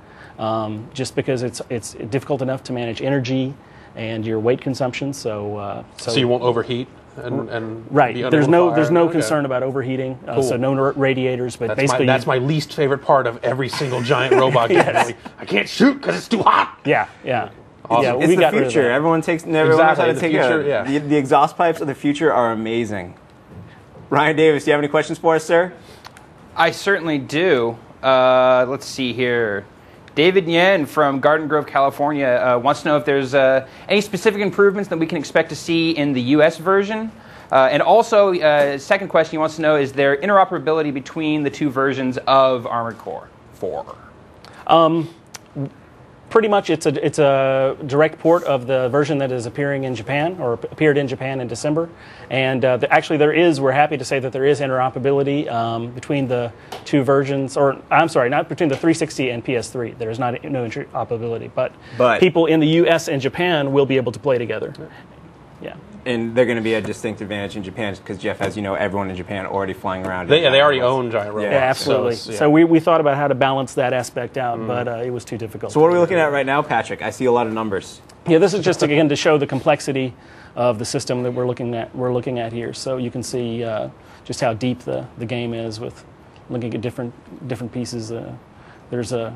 just because it's difficult enough to manage energy and your weight consumption. So you won't overheat and right. be There's under fire? no concern about overheating. Cool. So no radiators. But basically, that's my least favorite part of every single giant robot game. Yes. Really. I can't shoot because it's too hot. Yeah. Awesome. Yeah, it's we the got rid of future. that. Everyone knows how to take future, it. yeah. The exhaust pipes of the future are amazing. Ryan Davis, do you have any questions for us, sir? I certainly do. Let's see here. David Yen from Garden Grove, California wants to know if there's any specific improvements that we can expect to see in the U.S. version. And also, second question he wants to know, is there interoperability between the two versions of Armored Core 4? Pretty much, it's a direct port of the version that is appearing in Japan, or appeared in Japan in December. And actually, we're happy to say that there is interoperability between the two versions, or I'm sorry, not between the 360 and PS3. There is no interoperability, but people in the U.S. and Japan will be able to play together. Yeah. And they're going to be a distinct advantage in Japan because Jeff, as you know, everyone in Japan already flying around. They already own giant robots. Yeah, absolutely. So we thought about how to balance that aspect out, but it was too difficult. So what are we looking at right now, Patrick? I see a lot of numbers. Yeah, this is just again to show the complexity of the system that we're looking at here. So you can see just how deep the game is with looking at different pieces. There's a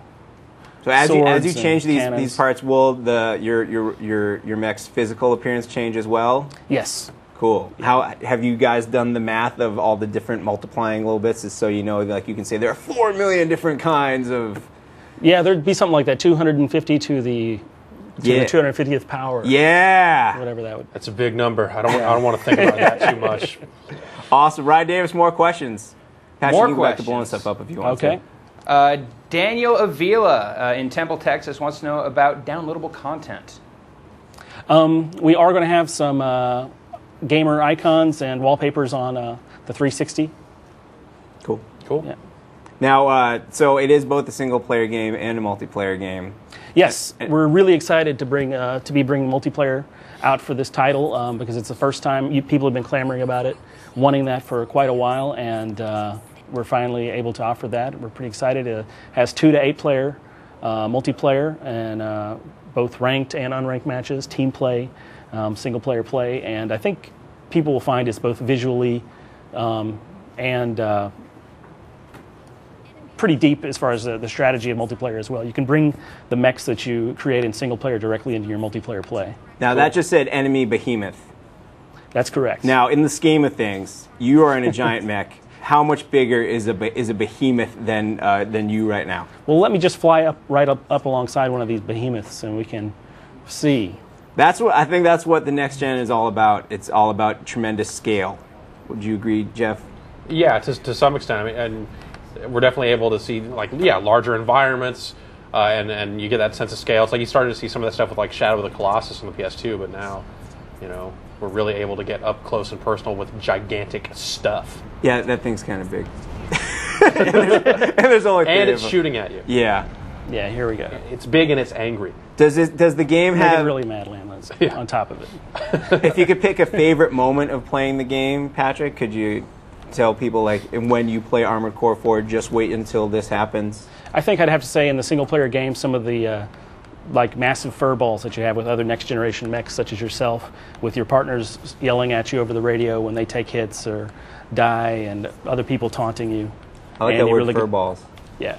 So as you change these parts, will your mech's physical appearance change as well? Yes. Cool. How have you guys done the math of all the different multiplying little bits, just so you know, like you can say there are 4 million different kinds of. Yeah, there'd be something like that, 250 to the 250th power. Yeah. Whatever that would. That's a big number. I don't want to think about that too much. Awesome, Ryan Davis. More questions. Patrick, More you can go back to questions. blowing stuff up if you want Okay. to. Daniel Avila in Temple, Texas wants to know about downloadable content. We are going to have some gamer icons and wallpapers on the 360. Cool. Yeah. Now, so it is both a single-player game and a multiplayer game. Yes, we're really excited to bring multiplayer out for this title because it's the first time people have been clamoring about it, wanting that for quite a while, and we're finally able to offer that. We're pretty excited. It has 2 to 8 player multiplayer and both ranked and unranked matches, team play, single player play, and I think people will find it's both visually and pretty deep as far as the strategy of multiplayer as well. You can bring the mechs that you create in single player directly into your multiplayer play. Now, that just said enemy behemoth. That's correct. Now, in the scheme of things, you are in a giant mech. How much bigger is a behemoth than you right now? Well, let me just fly up alongside one of these behemoths, and we can see. I think that's what the next gen is all about. It's all about tremendous scale. Would you agree, Jeff? Yeah, to some extent. I mean, and we're definitely able to see larger environments, and you get that sense of scale. It's like you started to see some of that stuff with like Shadow of the Colossus on the PS2, but now, we're really able to get up close and personal with gigantic stuff. Yeah, that thing's kind of big. and there's only 3 and of it's them. shooting at you. Yeah. Yeah, here we go. It's big and it's angry. Does the game Make have it really mad, Landlands, on top of it. If you could pick a favorite moment of playing the game, Patrick, could you tell people when you play Armored Core 4, just wait until this happens? I think I'd have to say in the single player game, some of the massive furballs that you have with other next generation mechs such as yourself, with your partners yelling at you over the radio when they take hits or die, and other people taunting you. I like that word, furballs. Yeah.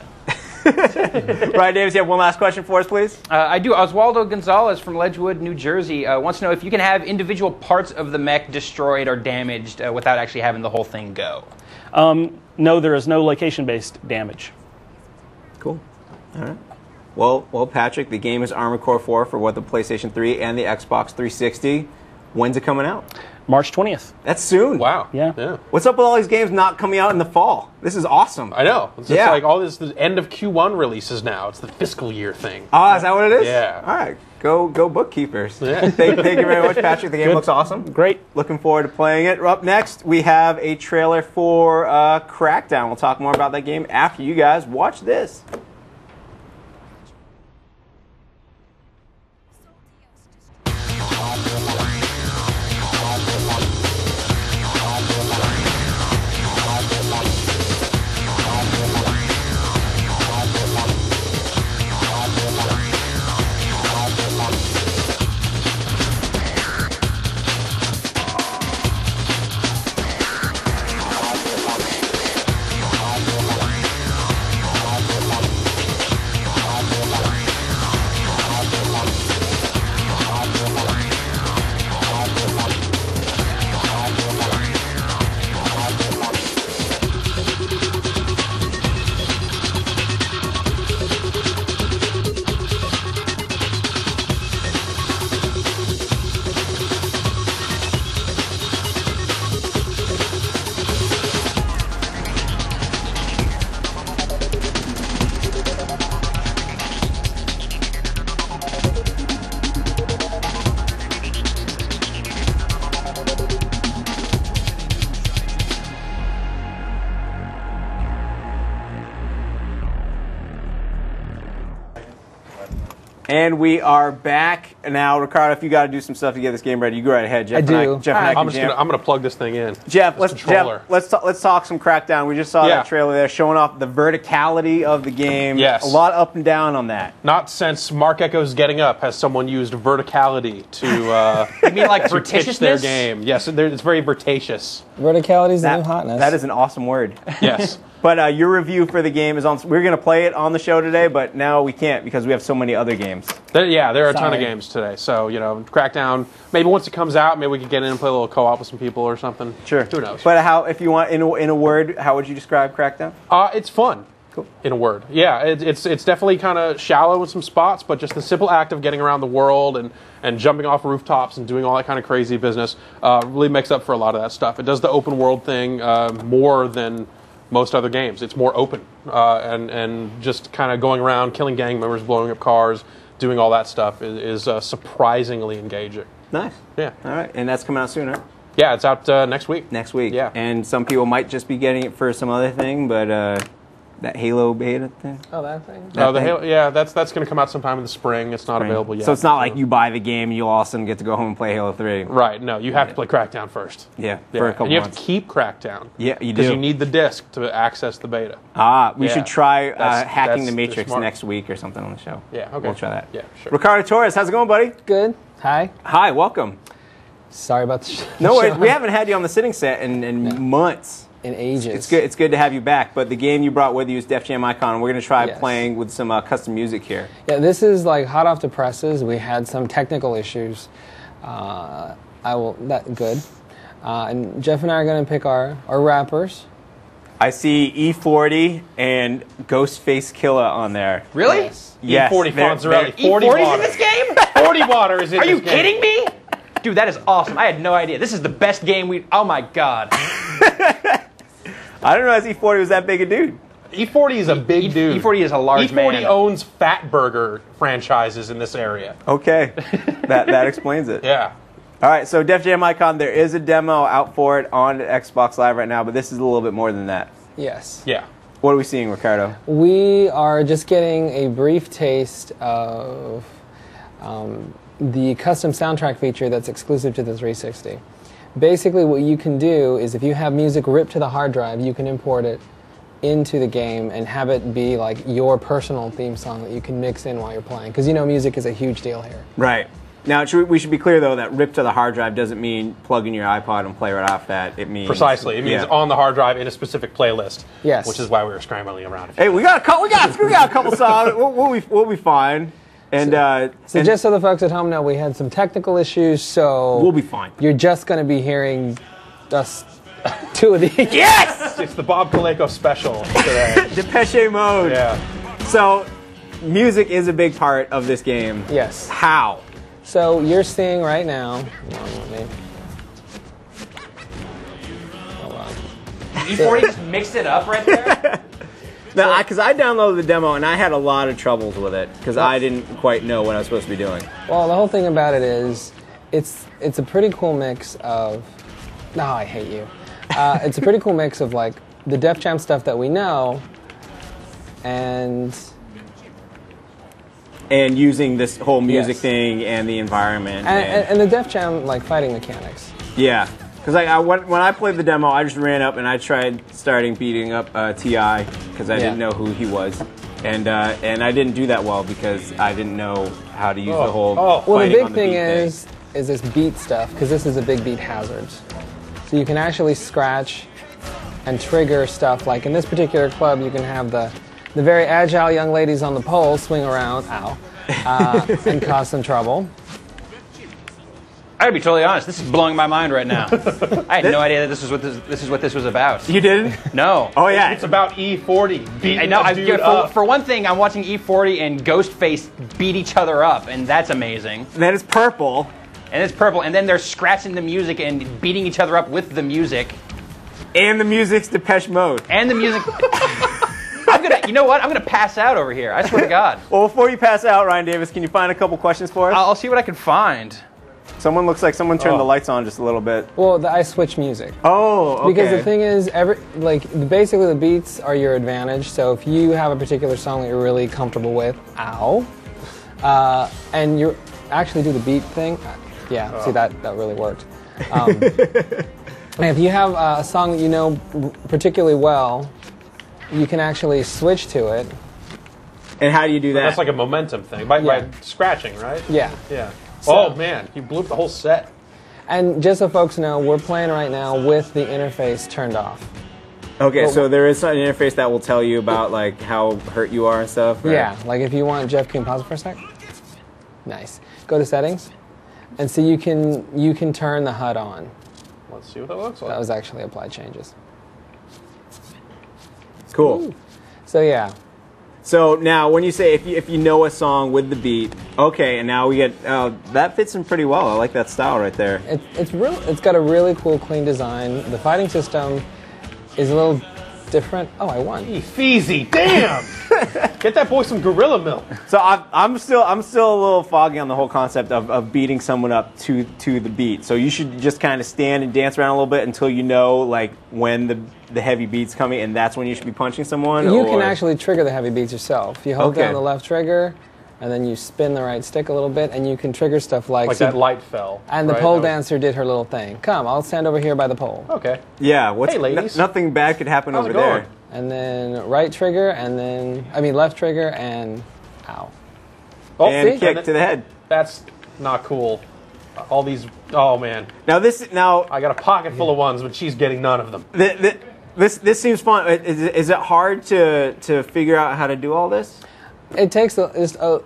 Ryan Davis, you have one last question for us, please? I do. Oswaldo Gonzalez from Ledgewood, New Jersey wants to know if you can have individual parts of the mech destroyed or damaged without actually having the whole thing go. No, there is no location-based damage. Cool. All right. Well, Patrick, the game is Armored Core 4 for both the PlayStation 3 and the Xbox 360. When's it coming out? March 20th. That's soon. Wow. Yeah. What's up with all these games not coming out in the fall? This is awesome. I know. It's just like all this the end of Q1 releases now. It's the fiscal year thing. Oh, is that what it is? Yeah. All right. Go bookkeepers. Yeah. Thank you very much, Patrick. The game looks awesome. Great. Looking forward to playing it. Up next, we have a trailer for Crackdown. We'll talk more about that game after you guys watch this. And we are back now, Ricardo. If you got to do some stuff to get this game ready, you go right ahead. Jeff I do. And Jeff and I I'm can jam. gonna plug this thing in. Jeff, This controller. let's talk some Crackdown. We just saw Yeah. that trailer there showing off the verticality of the game. Yes. A lot up and down on that. Not since Mark Echo's Getting Up has someone used verticality to. You mean like to pitch their vertigiousness? game? Yes, it's very vertacious. Verticality is the new hotness. That is an awesome word. Yes. But your review for the game is on. We're going to play it on the show today, but now we can't because we have so many other games. There are a ton of Sorry. games today. So, Crackdown, maybe once it comes out, maybe we could get in and play a little co-op with some people or something. Sure. Who knows? But if you want, in a word, how would you describe Crackdown? It's fun. Cool. In a word. Yeah, it's definitely kind of shallow in some spots, but just the simple act of getting around the world and jumping off rooftops and doing all that kind of crazy business really makes up for a lot of that stuff. It does the open world thing more than most other games. It's more open and just kind of going around, killing gang members, blowing up cars, doing all that stuff is surprisingly engaging. Nice. Yeah. All right, and that's coming out soon, right? Yeah, it's out next week. Next week. Yeah. And some people might just be getting it for some other thing, but that Halo beta thing. Oh, that thing? That's going to come out sometime in the spring. It's not available yet. So it's not like you buy the game and you'll all of a sudden get to go home and play Halo 3. Right. No, you have to play Crackdown first. Yeah, for a couple and you have months. to keep Crackdown. Yeah, you do. Because you need the disc to access the beta. We should try That's hacking the they're Matrix smart. next week or something on the show. Yeah, okay. We'll try that. Yeah, sure. Ricardo Torres, how's it going, buddy? Good. Hi. Hi, welcome. Sorry about the No worries. We haven't had you on the sitting set in months. In ages. It's good to have you back. But the game you brought with you is Def Jam Icon. We're going to try playing with some custom music here. Yeah, this is like hot off the presses. We had some technical issues. Good. And Jeff and I are going to pick our rappers. I see E40 and Ghostface Killah on there. Really? Yes. E40 Fonzarelli. 40 E40's water. in this game? 40 water is in Are this you game. kidding me? Dude, that is awesome. I had no idea. This is the best game oh my God. I don't realize E40 was that big a dude. E40 is a big dude. E40 is a large man. E40 owns Fat Burger franchises in this area. Okay. that explains it. Yeah. All right, so Def Jam Icon, there is a demo out for it on Xbox Live right now, but this is a little bit more than that. Yes. Yeah. What are we seeing, Ricardo? We are just getting a brief taste of the custom soundtrack feature that's exclusive to the 360. Basically, what you can do is if you have music ripped to the hard drive, you can import it into the game and have it be like your personal theme song that you can mix in while you're playing. Because music is a huge deal here. Right. Now, we should be clear, though, that rip to the hard drive doesn't mean plug in your iPod and play right off that. It means... Precisely. It means on the hard drive in a specific playlist. Yes. Which is why we were scrambling around. Hey, we got a couple songs. We'll be fine. And So just so the folks at home know, we had some technical issues, so... We'll be fine. You're just going to be hearing us two of these. Yes! It's the Bob Coleco special today. Depeche Mode. Yeah. So, music is a big part of this game. Yes. How? So you're seeing right now... Hold on. E40 just mixed it up right there? No, because I downloaded the demo and I had a lot of troubles with it because I didn't quite know what I was supposed to be doing. Well, the whole thing about it is, it's a pretty cool mix of. No, I hate you. It's a pretty cool mix of like the Def Jam stuff that we know, and using this whole music Yes. thing and the environment and the Def Jam like fighting mechanics. yeah. Because when I played the demo, I just ran up and I tried beating up T.I. because I didn't know who he was. And I didn't do that well because I didn't know how to use the whole Well, the fighting big on thing beat is this beat stuff, because this is a big beat hazard. So you can actually scratch and trigger stuff. Like in this particular club, you can have the very agile young ladies on the pole swing around, and cause some trouble. I gotta be totally honest. This is blowing my mind right now. I had no idea that this is what this was about. You didn't? No. Oh yeah, It's about E40 beating I know. a dude up. For one thing, I'm watching E40 and Ghostface beat each other up, and that's amazing. And then it's purple. And it's purple, and then they're scratching the music and beating each other up with the music. And the music's Depeche Mode. And the music. You know what? I'm gonna pass out over here. I swear to God. Well, before you pass out, Ryan Davis, can you find a couple questions for us? I'll see what I can find. Someone looks like someone turned the lights on just a little bit. Well, I switch music. Oh, okay. Because the thing is, basically the beats are your advantage. So if you have a particular song that you're really comfortable with, And you actually do the beat thing. Yeah, see that really worked. And if you have a song that you know particularly well, you can actually switch to it. And how do you do that? That's like a momentum thing by scratching, right? Yeah. Yeah. So- Oh man, you blew up the whole set. And just so folks know, we're playing right now with the interface turned off. Okay, Well, so there is an interface that will tell you about like how hurt you are and stuff. Right? Yeah, like if you want, Jeff, can you pause it for a sec? Nice. Go to settings, and so you can turn the HUD on. Let's see what that looks like. That was actually applied changes. Cool. So yeah. So now, when you say if you know a song with the beat, okay, and now we get that fits in pretty well. I like that style right there. It's got a really cool, clean design. The fighting system is a little different. Oh, I won. Feezy, damn! Get that boy some Gorilla Milk. So I'm still a little foggy on the whole concept of beating someone up to the beat. So you should just kind of stand and dance around a little bit until you know like when the heavy beat's coming, and that's when you should be punching someone. You can actually trigger the heavy beats yourself. You hold Okay. down the left trigger, and then you spin the right stick a little bit, and you can trigger stuff like Like that light fell. And the right? pole That was- dancer did her little thing. Come, I'll stand over here by the pole. Okay. Yeah. What's Hey, ladies. nothing bad could happen How's over it going? there. And then right trigger, and then left trigger, and ow. Oh, And see? kick to the head. That's not cool. All these. Oh man. Now I got a pocket full of ones, but she's getting none of them. This seems fun. Is it hard to figure out how to do all this? It takes just a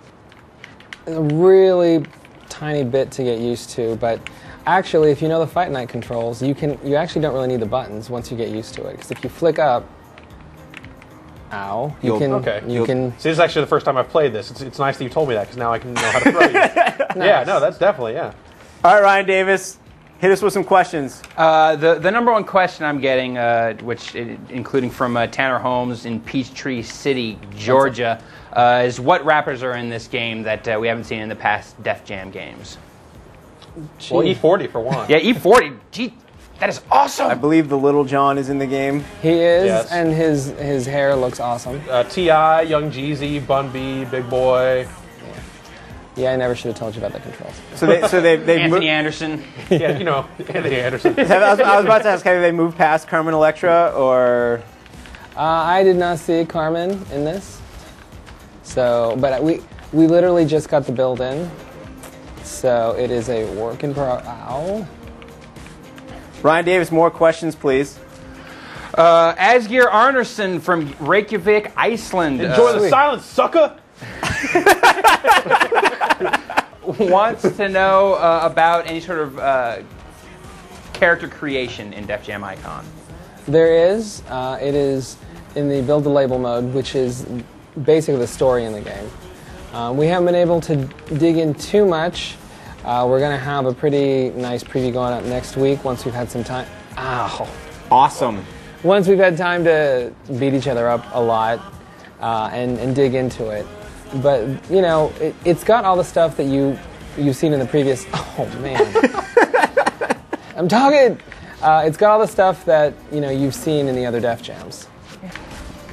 really tiny bit to get used to, but actually, if you know the Fight Night controls, you actually don't really need the buttons once you get used to it. Because if you flick up, ow, you can. See, this is actually the first time I've played this. It's nice that you told me that because now I can know how to throw you. Yeah, no, that's definitely All right, Ryan Davis, hit us with some questions. The number one question I'm getting, including from Tanner Holmes in Peachtree City, Georgia, is what rappers are in this game that we haven't seen in the past Def Jam games? Well, E40 for one. Yeah, E40. Gee, that is awesome. I believe the Little John is in the game. He is, Yes. and his hair looks awesome. T.I., Young Jeezy, Bun B, Big Boy. Yeah, I never should have told you about the controls. So they Anthony Anderson. Yeah, you know, Anthony Anderson. I was about to ask, have they moved past Carmen Electra or? I did not see Carmen in this, so but we literally just got the build in, so it is a work in progress. Ow. Ryan Davis, more questions, please. Asgeir Arnarsson from Reykjavik, Iceland. Enjoy the silence, sucker. Wants to know about any sort of character creation in Def Jam Icon. There is. It is in the build the label mode, which is basically the story in the game. We haven't been able to dig in too much. We're going to have a pretty nice preview going up next week once we've had some time. Ow. Awesome. Once we've had time to beat each other up a lot and dig into it. But, you know, it's got all the stuff that you've seen in the previous... Oh, man. I'm talking... it's got all the stuff that, you know, you've seen in the other Def Jams.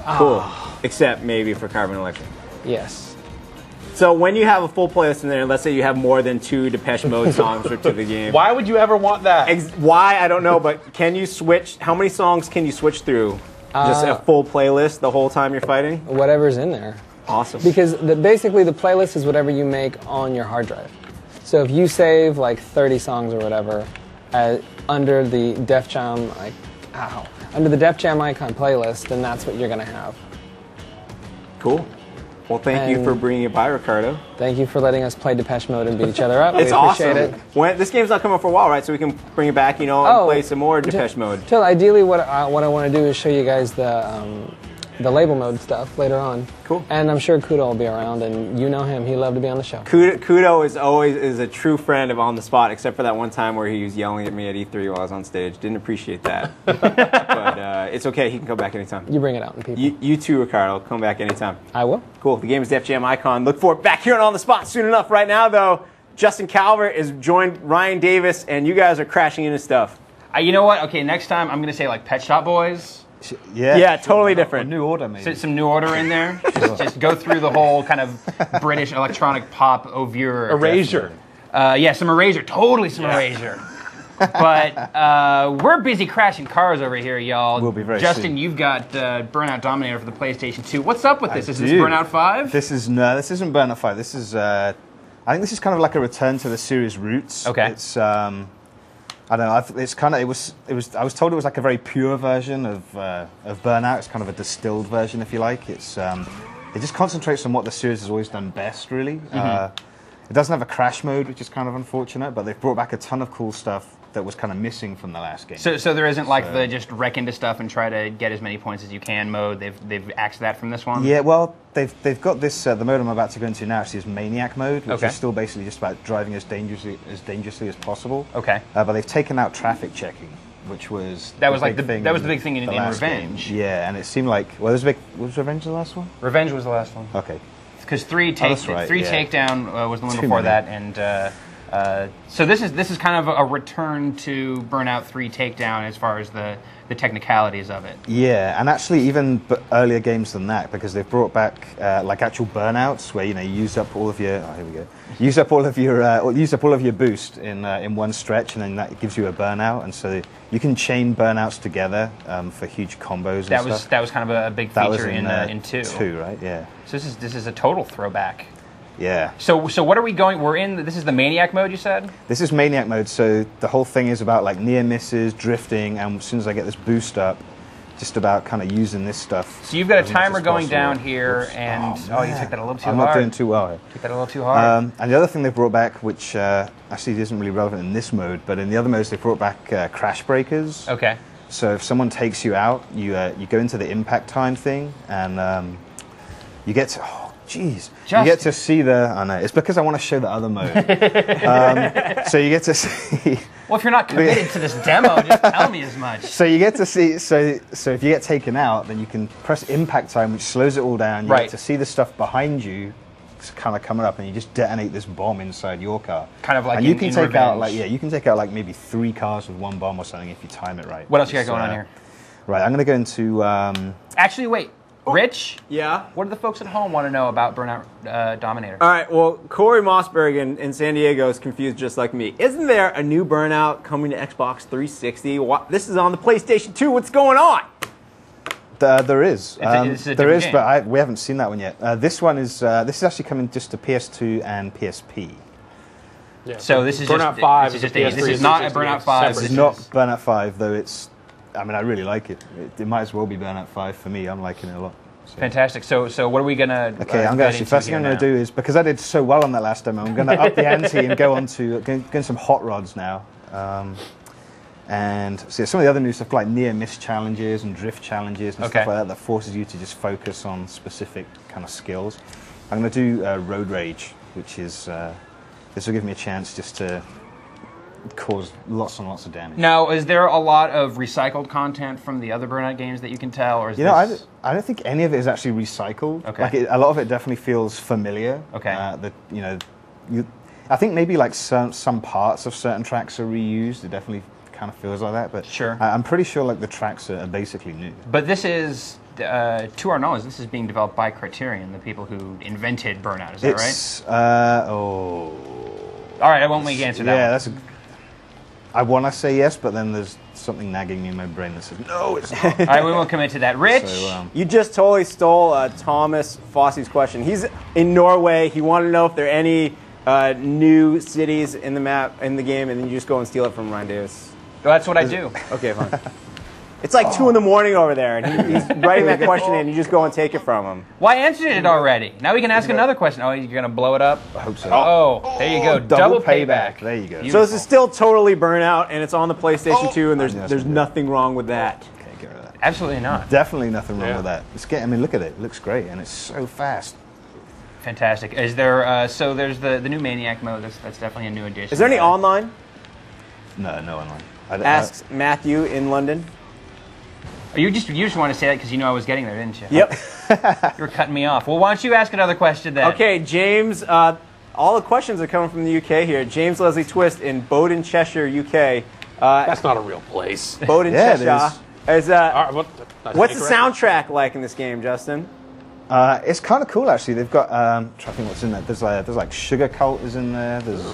Cool. Except maybe for Carmen Electra. Yes. So when you have a full playlist in there, let's say you have more than 2 Depeche Mode songs to the game. Why would you ever want that? Why? I don't know, but can you switch? How many songs can you switch through? Just a full playlist the whole time you're fighting? Whatever's in there. Awesome. Because basically the playlist is whatever you make on your hard drive. So if you save like 30 songs or whatever under the Def Jam, under the Def Jam Icon playlist, then that's what you're going to have. Cool. Well, thank you for bringing it by, Ricardo. Thank you for letting us play Depeche Mode and beat each other up. It's we appreciate awesome. it. This game's not coming for a while, right? So we can bring it back, you know, and play some more Depeche Mode. Ideally, what I want to do is show you guys the label mode stuff later on. Cool. And I'm sure Kudo will be around, and you know him. He'd love to be on the show. Kudo is a true friend of On the Spot, except for that one time where he was yelling at me at E3 while I was on stage. Didn't appreciate that. But it's okay. He can come back anytime. You bring it out in people. You too, Ricardo. Come back anytime. I will. Cool. The game is Def Jam Icon. Look for it back here on the Spot soon enough. Right now, though, Justin Calvert is joined Ryan Davis, and you guys are crashing into stuff. You know what? Okay, next time I'm going to say like Pet Shop Boys. Yeah, totally different. New Order, maybe. So some New Order in there. Just go through the whole kind of British electronic pop oeuvre. Erasure. Yeah, some Erasure. Totally some Erasure. But we're busy crashing cars over here, y'all. We'll be very Justin, soon. you've got Burnout Dominator for the PlayStation 2. What's up with this? Is this do. Burnout 5? This isn't Burnout 5. This is I think this is kind of like a return to the series' roots. Okay. It's I don't know. It's kind of it was. I was told it was like a very pure version of Burnout. It's kind of a distilled version, if you like. It's it just concentrates on what the series has always done best, really. It doesn't have a crash mode, which is kind of unfortunate, but they've brought back a ton of cool stuff that was kind of missing from the last game. So there isn't like the just wreck into stuff and try to get as many points as you can mode. They've axed that from this one. Yeah, well, they've got this. The mode I'm about to go into now actually is Maniac mode, which Okay. is still basically just about driving as dangerously as possible. Okay. But they've taken out traffic checking, which was That was like big thing that was the big thing in last Revenge. game. Yeah, and it seemed like was Revenge the last one? Revenge was the last one. Okay. Because three that's right, yeah. Takedown was the one Too before many. that, and so this is kind of a return to Burnout 3 Takedown as far as the technicalities of it. Yeah, and actually even earlier games than that, because they've brought back like actual burnouts where you use up all of your use up all of your boost in one stretch, and then that gives you a burnout, and so you can chain burnouts together for huge combos. That and was stuff. that was kind of a big That was feature in 2. 2, right? Yeah. So this is a total throwback. Yeah. So what are we going? We're in. This is the Maniac mode, you said. This is Maniac mode, so the whole thing is about like near misses, drifting, and as soon as I get this boost up, just about kind of using this stuff. So you've got a as much timer as going possible. down here, and you took that a little too I'm hard. not doing too well here. Took that a little too hard. And the other thing they brought back, which actually isn't really relevant in this mode, but in the other modes they brought back crash breakers. Okay. So if someone takes you out, you go into the impact time thing, and you get to. Jeez. You get to see I know. It's because I want to show the other mode. So you get to see... Well, if you're not committed to this demo, just tell me as much. So you get to see... So if you get taken out, then you can press impact time, which slows it all down. You Right. get to see the stuff behind you kind of coming up, and you just detonate this bomb inside your car. Kind of like and you in can take out Revenge. you can take out like maybe 3 cars with one bomb or something if you time it right. What else you got It's, going on here? Right, I'm going to go into... Actually, wait. Rich? Yeah? What do the folks at home want to know about Burnout Dominator? All right, well, Corey Mossberg in San Diego is confused just like me. Isn't there a new Burnout coming to Xbox 360? This is on the PlayStation 2. What's going on? There is. It's a There is, different but we haven't seen that one yet. This one is actually coming just to PS2 and PSP. Yeah, So this is Burnout just 5 This is is, a just PS3 this is not a 360 Burnout 5. This separate. is not Burnout 5, though it's... I mean, I really like it. It might as well be Burnout 5 for me. I'm liking it a lot. So. Fantastic. So what are we gonna? Okay, I'm going to first thing I'm going to do is, because I did so well on that last demo, I'm going to up the ante and go on to some hot rods now. And so some of the other new stuff like near miss challenges and drift challenges and stuff like that forces you to just focus on specific kind of skills. I'm going to do Road Rage, which is this will give me a chance just to cause lots and lots of damage. Now, is there a lot of recycled content from the other Burnout games that you can tell, or is this... I don't think any of it is actually recycled. Okay. Like a lot of it definitely feels familiar. Okay. I think maybe like some parts of certain tracks are reused. It definitely kind of feels like that. But Sure. I'm pretty sure like the tracks are basically new. But this is, to our knowledge, this is being developed by Criterion, the people who invented Burnout. Is that right? All right, I won't make you answer that. Yeah, that's. I want to say yes, but then there's something nagging me in my brain that says no. It's not. All right, we won't commit to that. Rich, You just totally stole Thomas Fosse's question. He's in Norway. He wanted to know if there are any new cities in the map in the game, and then you just go and steal it from Ryan Davis. Well, that's what I do. Okay, fine. It's like 2 in the morning over there, and he's writing that question in, and you just go and take it from him. Well, I answered it already. Now we can ask another question. Oh, you're going to blow it up? I hope so. Oh, there you go. Double payback. There you go. So this is still totally Burnout, and it's on the PlayStation 2, and there's nothing wrong with that. Okay, get rid of that. Absolutely not. Definitely nothing wrong with that. I mean, look at it. It looks great, and it's so fast. Fantastic. Is there? So there's the new Maniac mode. That's definitely a new addition. Is there any online? No online. Asks Matthew in London. You just want to say that because you know I was getting there, didn't you? Yep. You were cutting me off. Well, why don't you ask another question then? Okay, James. All the questions are coming from the UK here. James Leslie Twist in Bowden, Cheshire, UK. That's not a real place. Bowden, Yeah, Cheshire. What's the correct. soundtrack like in this game, Justin? It's kind of cool, actually. They've got, trying to think what's in there. There's like Sugar Cult is in there. There's,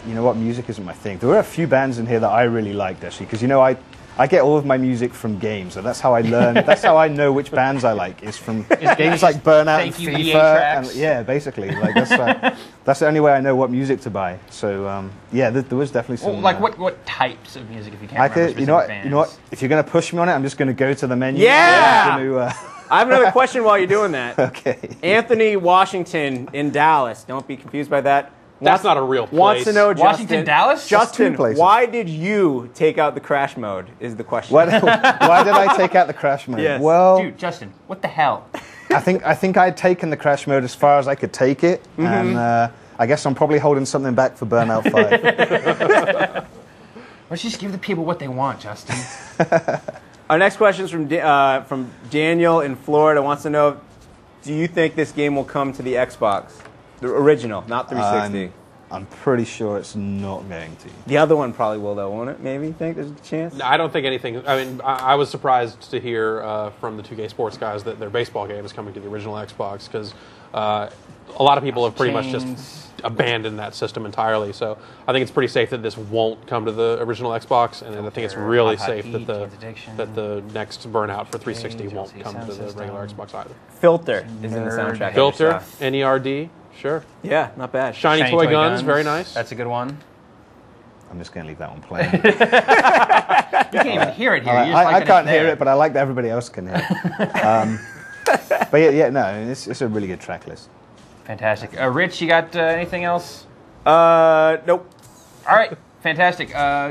you know what, music isn't my thing. There were a few bands in here that I really liked, actually, because, you know, I get all of my music from games, so that's how I learn. That's how I know which bands I like, is from games like Burnout and FIFA. And, yeah, basically. Like, that's the only way I know what music to buy. So, yeah, there was definitely some... Well, like, what types of music, if you can't remember specific bands? You know what? If you're going to push me on it, I'm just going to go to the menu. Yeah! I have another question while you're doing that. Okay. Anthony Washington in Dallas. Don't be confused by that. That's not a real place. Wants to know, Justin, Washington, Dallas? Justin, why did you take out the crash mode? Is the question. Why did I take out the crash mode? Yes. Well, dude, Justin, what the hell? I think I'd taken the crash mode as far as I could take it, and I guess I'm probably holding something back for Burnout 5. Let's just give the people what they want, Justin. Our next question is from Daniel in Florida. Wants to know, do you think this game will come to the Xbox? The original, not 360. I'm pretty sure it's not going to. The other one probably will, though, won't it? Maybe? You think there's a chance? No, I don't think anything. I mean, I was surprised to hear from the 2K Sports guys that their baseball game is coming to the original Xbox, because a lot of people have pretty much just abandoned that system entirely. So I think it's pretty safe that this won't come to the original Xbox, and I think it's really safe that the next Burnout for 360 won't come to the regular Xbox either. Filter is in the soundtrack. Filter, NERD. Sure. Yeah, not bad. Shiny Toy Guns, very nice. That's a good one. I'm just going to leave that one playing. You can't even hear it here. I can't hear it, but I like that everybody else can hear it. But no, it's a really good track list. Fantastic. Rich, you got anything else? Nope. All right, fantastic.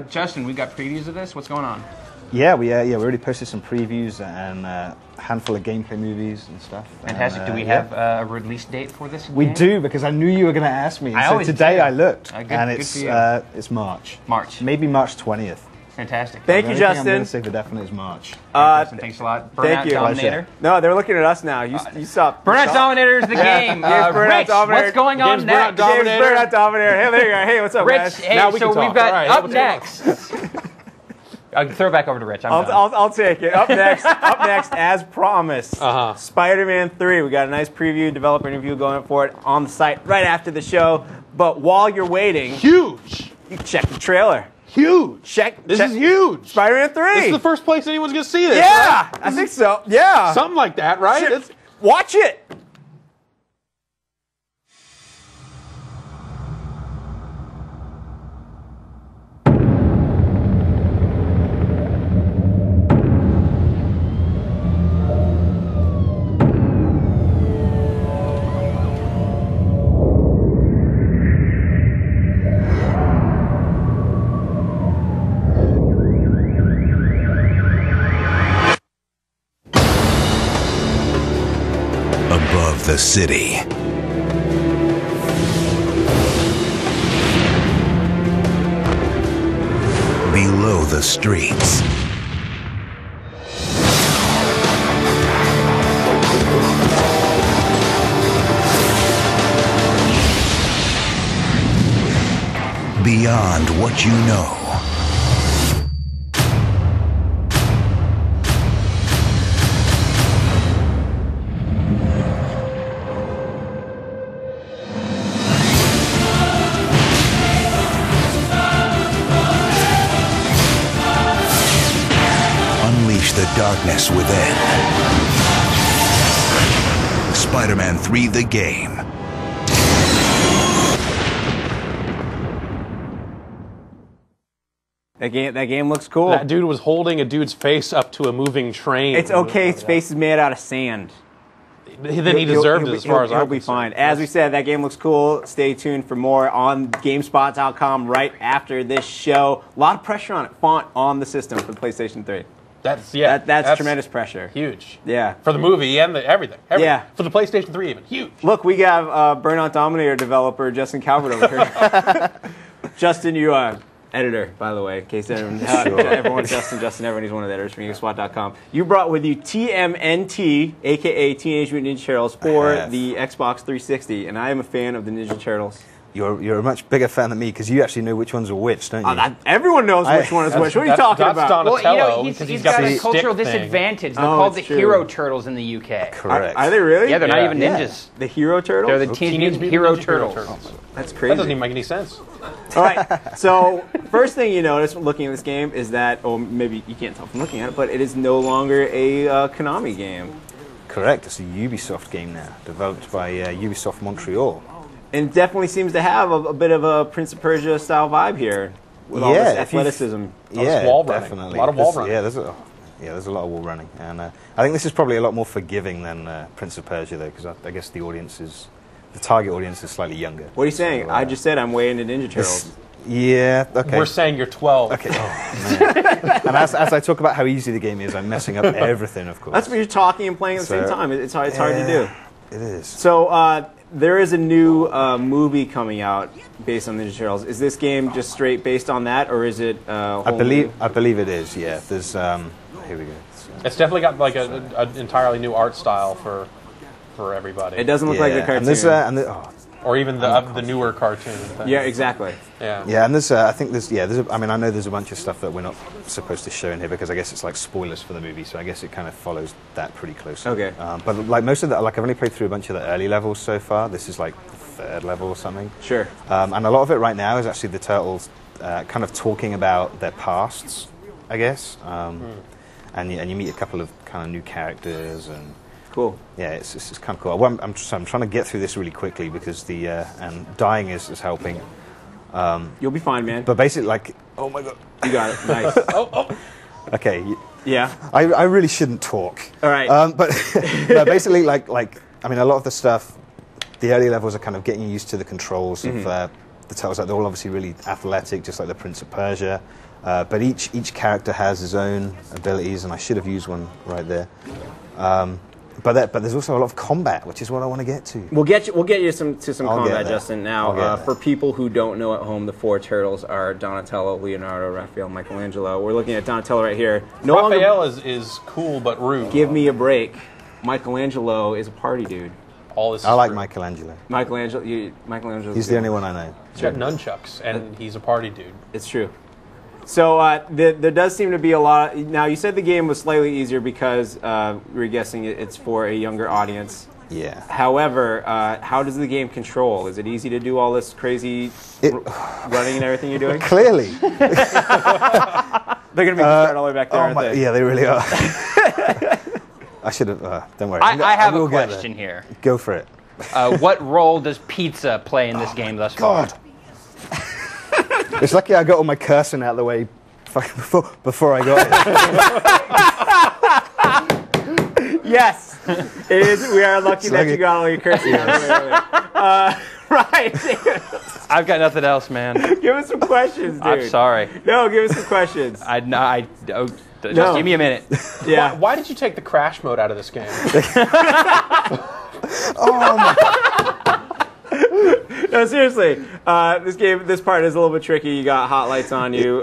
Justin, we've got previews of this. What's going on? Yeah, we already posted some previews and a handful of gameplay movies and stuff. Fantastic. Do we have a release date for this game? We do, because I knew you were going to ask me. So today I looked, and it's March. March. Maybe March 20th. Fantastic. Thank you, Justin. I'm going to say for definite is March. Justin, thanks a lot. Burnout Dominator. No, they're looking at us now. You stop. Burnout Dominator is the game. Rich, what's going on next? Burnout Dominator. Hey, there you go. Hey, what's up, Rich, guys? hey, now so we've got up next. I'll throw it back over to Rich. I'll take it. Up next, as promised, Spider-Man 3. We got a nice preview, developer interview going for it on the site right after the show. But while you're waiting, you check the trailer. Huge. This is huge. Spider-Man 3. This is the first place anyone's going to see this. Yeah, right? I think so. Yeah. Something like that, right? Watch it. Above the city, below the streets, beyond what you know. The darkness within. Spider-Man 3: The Game. That game looks cool. That dude was holding a dude's face up to a moving train. It's okay. His face is made out of sand. Then he deserved it as far as I'm concerned. He'll be fine. As we said, that game looks cool. Stay tuned for more on GameSpot.com right after this show. A lot of pressure on it. Font on the system for the PlayStation 3. That's tremendous pressure. Huge. Yeah. For the movie and everything. Yeah. For the PlayStation 3 even. Huge. Look, we got Burnout Dominator developer Justin Calvert over here. Justin, you are editor, by the way, in case everyone, Justin, everyone, he's one of the editors from GameSpot.com. You brought with you TMNT, a.k.a. Teenage Mutant Ninja Turtles, for the Xbox 360, and I am a fan of the Ninja Turtles. you're a much bigger fan than me because you actually know which ones are which, don't you? Everyone knows which one is which. What are you talking that's about? Donatello, Well, because he's got got the a cultural stick thing. disadvantage. They're Oh, called the it's true. Hero Turtles in the UK. Correct. Are they really? Yeah, they're not Yeah. even Yeah. ninjas. The Hero Turtles? They're the Teenage Mutant Hero Turtles. That's That crazy. doesn't even make any sense. All right. So first thing you notice looking at this game is that, or maybe you can't tell from looking at it, but it is no longer a Konami game. Correct. It's a Ubisoft game now, developed by Ubisoft Montreal. And it definitely seems to have a bit of a Prince of Persia style vibe here with all this if you've- athleticism. Yeah, wall running. definitely. A lot of wall running. Yeah, there's a lot of wall running, and I think this is probably a lot more forgiving than Prince of Persia, though, because I guess the target audience is slightly younger. What are you saying? So, I just said I'm way into Ninja Turtles. this- Yeah. Okay. We're saying you're 12. Okay. And as I talk about how easy the game is, I'm messing up everything, of course. That's what you're talking and playing at the same time. It's hard to do. It is. So there is a new movie coming out based on Ninja Turtles. Is this game just straight based on that, or is it? I believe it is. Yeah. There's. Here we go. It's definitely got like an entirely new art style for everybody. It doesn't look like the cartoon. Or even the newer cartoon. Thing. Yeah, exactly. Yeah. Yeah, and there's, I think there's, I mean, I know there's a bunch of stuff that we're not supposed to show in here because I guess it's like spoilers for the movie, so I guess it kind of follows that pretty closely. Okay. But like most of that, like I've only played through a bunch of the early levels so far. This is like the third level or something. Sure. And a lot of it right now is actually the turtles kind of talking about their pasts, I guess. And you meet a couple of kind of new characters and. Cool. Yeah, it's kind of cool. Well, I'm trying to get through this really quickly because and dying is helping. You'll be fine, man. But basically, like, oh my god, you got it. Nice. Okay. Yeah. I really shouldn't talk. All right. But no, basically, like I mean, a lot of the stuff, the early levels are kind of getting you used to the controls of the turtles. Like, they're all obviously really athletic, just like the Prince of Persia. But each character has his own abilities, and I should have used one right there. But there's also a lot of combat, which is what I want to get to. We'll get you to some I'll get combat, there. Justin. I'll Now, get there. for people who don't know at home, the four turtles are Donatello, Leonardo, Raphael, Michelangelo. We're looking at Donatello right here. No Raphael longer, is cool but rude. give me a break. Michelangelo is a party dude. All this. I like Michelangelo. Michelangelo. He's the only one I know. He's got nunchucks, and he's a party dude. It's true. So there does seem to be a lot. Now, you said the game was slightly easier because we're guessing it's for a younger audience. Yeah. However, how does the game control? Is it easy to do all this crazy running and everything you're doing? Clearly. They're going to make you start all the way back there, aren't they? Yeah, they really are. I should have. Don't worry. I have a will get question there. here. Go for it. What role does pizza play in this game thus far? It's lucky I got all my cursing out of the way before I got it. Yes, it is. We are lucky that you got all your cursing out of the way earlier. Right. I've got nothing else, man. Give us some questions, dude. I'm sorry. No, give us some questions. Just give me a minute. Yeah. Why did you take the crash mode out of this game? Oh my. No, seriously. This part is a little bit tricky. You got hot lights on you.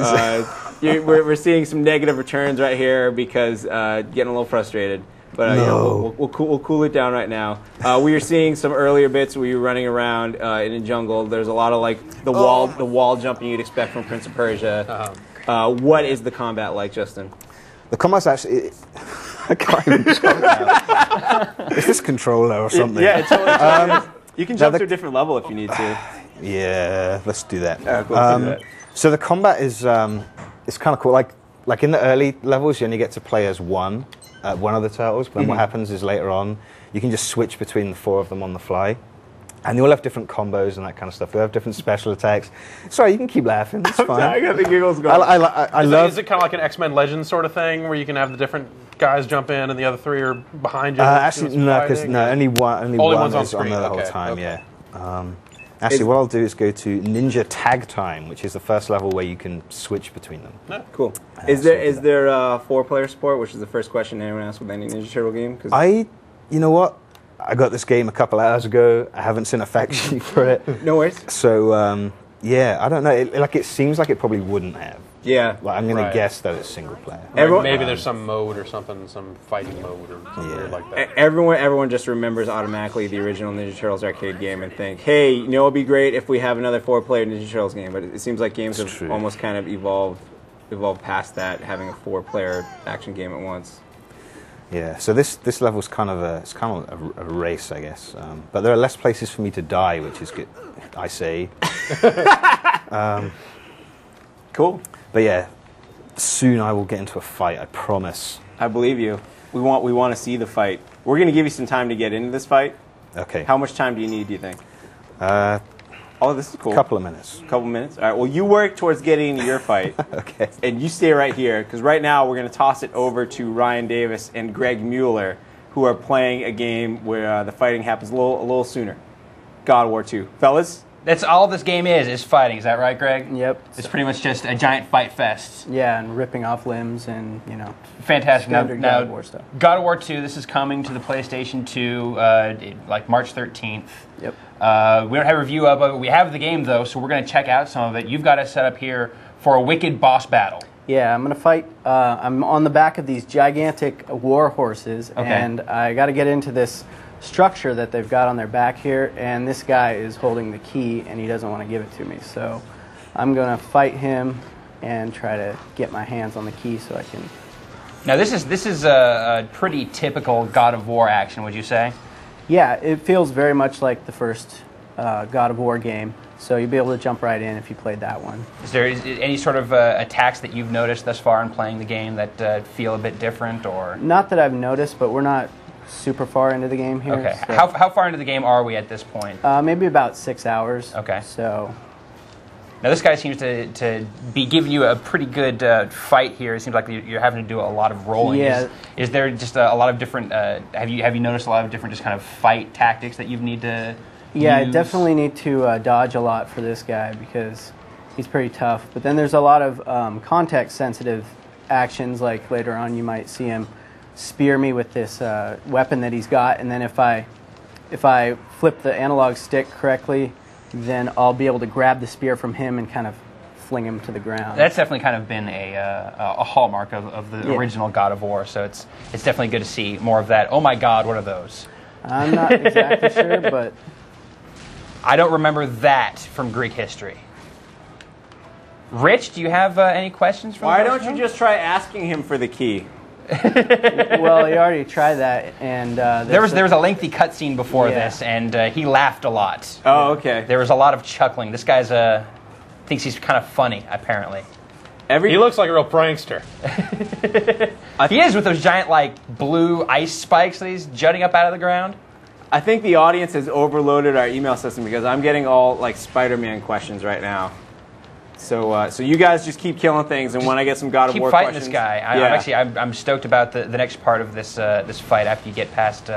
We're seeing some negative returns right here because getting a little frustrated. But we'll cool it down right now. We are seeing some earlier bits where you're running around in a jungle. There's a lot of like the wall jumping you'd expect from Prince of Persia. What is the combat like, Justin? The combat's actually. I can't even jump now. Is this controller or something? Yeah, it totally is. You can jump to a different level if you need to. Yeah, let's do that. Cool, do that. So the combat is it's kind of cool. Like in the early levels, you only get to play as one of the turtles. But then what happens is later on, you can just switch between the four of them on the fly. And they all have different combos and that kind of stuff. They have different special attacks. Sorry, you can keep laughing. It's fine. I got the giggles going. I love. Is it kind of like an X-Men Legends sort of thing where you can have the different guys jump in and the other three are behind you? Actually, no, because only one one's on is on screen. there the whole time. Yeah. Actually, what I'll do is go to Ninja Tag Time, which is the first level where you can switch between them. Cool. Is there 4-player support, which is the first question anyone asks with any Ninja Turtle game? You know what? I got this game a couple hours ago. I haven't seen a fact sheet for it. No worries. So, yeah, I don't know. It seems like it probably wouldn't have. Yeah. Like, I'm going Right. to guess that it's single player. Maybe there's some mode or something, some fighting mode or something weird like that. Everyone just remembers automatically the original Ninja Turtles arcade game and think, hey, you know, it'd be great if we have another 4-player Ninja Turtles game. But it seems like games have almost kind of evolved past that, having a 4-player action game at once. Yeah, so this level's kind of a race, I guess. But there are less places for me to die, which is good, I say. Cool. But yeah, soon I will get into a fight, I promise. I believe you. We want to see the fight. We're going to give you some time to get into this fight. Okay. How much time do you need, do you think? Oh, this is cool. Couple of minutes. Couple minutes? All right, well, you work towards getting into your fight. Okay. And you stay right here, because right now we're going to toss it over to Ryan Davis and Greg Mueller, who are playing a game where the fighting happens a little sooner. God of War 2. Fellas? That's all this game is fighting. Is that right, Greg? Yep. It's pretty much just a giant fight fest. Yeah, and ripping off limbs and, you know. Fantastic. Standard Now, God of War stuff. God of War 2, this is coming to the PlayStation 2 like March 13th. Yep. We don't have a review of it. We have the game, though, so we're going to check out some of it. You've got us set up here for a wicked boss battle. Yeah, I'm going to fight. I'm on the back of these gigantic war horses, and I got to get into this structure that they've got on their back here, and this guy is holding the key, and he doesn't want to give it to me. So I'm going to fight him and try to get my hands on the key so I can... Now, this is a pretty typical God of War action, would you say? Yeah, it feels very much like the first God of War game, so you'll be able to jump right in if you played that one. Is there any sort of attacks that you've noticed thus far in playing the game that feel a bit different, or...? Not that I've noticed, but we're not super far into the game here. Okay. So. How far into the game are we at this point? Maybe about 6 hours. Okay. So... Now, this guy seems to be giving you a pretty good fight here. It seems like you're having to do a lot of rolling. Yeah. Is there just a lot of different... have you noticed a lot of different just kind of fight tactics that you need to Yeah, use? I definitely need to dodge a lot for this guy because he's pretty tough. But then there's a lot of context-sensitive actions, like later on you might see him spear me with this weapon that he's got, and then if I flip the analog stick correctly, then I'll be able to grab the spear from him and kind of fling him to the ground. That's definitely kind of been a hallmark of the original God of War, so it's definitely good to see more of that. Oh my God, what are those? I'm not exactly sure, but... I don't remember that from Greek history. Rich, do you have any questions from Why don't you just try asking him for the key? Well, you already tried that, and there was a lengthy cutscene before this, and he laughed a lot. Oh, okay. There was a lot of chuckling. This guy's thinks he's kind of funny, apparently. He looks like a real prankster. He is, with those giant like blue ice spikes that he's jutting up out of the ground. I think the audience has overloaded our email system because I'm getting all like Spider-Man questions right now. So you guys just keep killing things, and when I get some God of War fighting questions... this guy. I'm stoked about the next part of this this fight after you get past...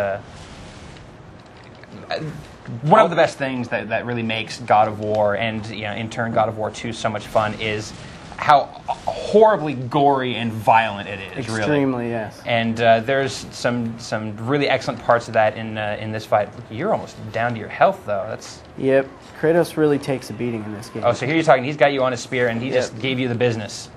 one of the best things that really makes God of War, and in turn God of War 2 so much fun, is how horribly gory and violent it is. Extremely, really. yes. And there's some really excellent parts of that in this fight. You're almost down to your health, though. That's... Yep, Kratos really takes a beating in this game. Oh, so here you're talking, he's got you on a spear, and he just gave you the business.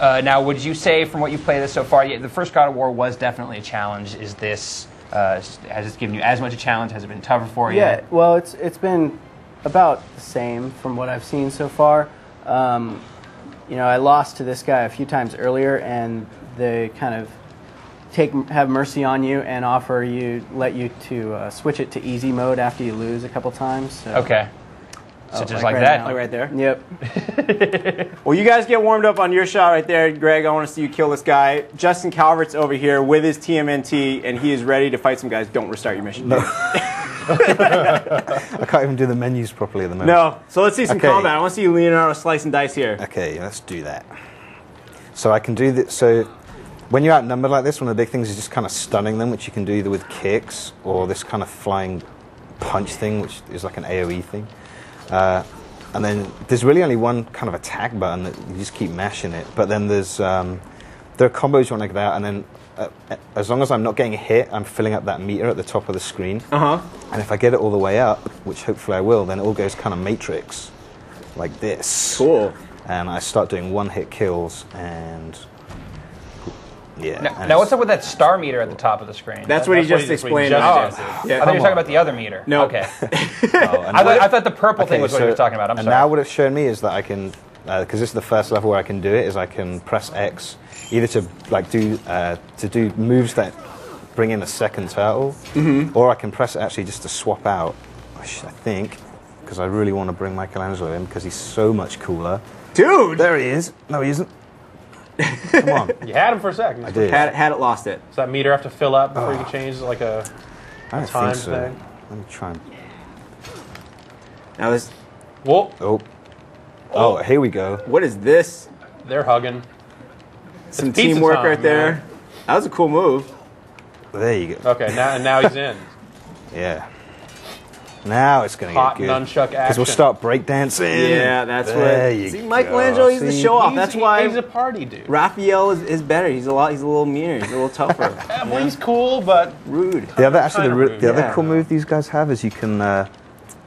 Now, would you say, from what you've played this so far, the first God of War was definitely a challenge. Is this, has this given you as much a challenge? Has it been tougher for you? Yeah, well, it's been about the same from what I've seen so far. I lost to this guy a few times earlier, and they kind of have mercy on you and let you to switch it to easy mode after you lose a couple times. So. Okay. So just like that? Now. Like right there? Yep. Well, you guys get warmed up on your shot right there, Greg. I want to see you kill this guy. Justin Calvert's over here with his TMNT, and he is ready to fight some guys. Don't restart your mission. No. I can't even do the menus properly at the moment. No. So let's see some combat. I want to see Leonardo slice and dice here. Okay, let's do that. So I can do this. So when you're outnumbered like this, one of the big things is just kind of stunning them, which you can do either with kicks or this kind of flying punch thing, which is like an AoE thing. And then there's really only one kind of attack button that you just keep mashing it. But then there are combos you want to get out, and then as long as I'm not getting hit, I'm filling up that meter at the top of the screen. And if I get it all the way up, which hopefully I will, then it all goes kind of Matrix, like this. Cool. and I start doing one-hit kills, and yeah. Now what's up with that star meter at the top of the screen? That's what he just explained. Oh, Yeah, I thought you were talking about the other meter. No. Okay. I thought the purple thing was what you were talking about. I'm and sorry. now what it's shown me is that I can, because this is the first level where I can do it, is I can press X either to like do moves that bring in a second turtle, or I can press it actually just to swap out. I think, because I really want to bring Michelangelo in because he's so much cooler. Dude, there he is. No, he isn't. Come on. You had him for a second. I did. Had it, lost it. Does that meter have to fill up before you can change like a I don't time think so. thing? Let me try and... Now this. Whoa. Oh, here we go. What is this? They're hugging. Some It's pizza teamwork time, right there. man. That was a cool move. There you go. Okay, now he's in. Yeah. Now it's going to Hot get good. nunchuck Because we'll action. start breakdancing. Yeah, that's there what. you See, go. Michelangelo, he's the See? show off. That's why he's a party dude. Raphael is better. He's a little meaner. He's a little tougher. Well, he's cool, but rude. The other, actually, Kinda rude. the other Yeah. cool move these guys have is you can,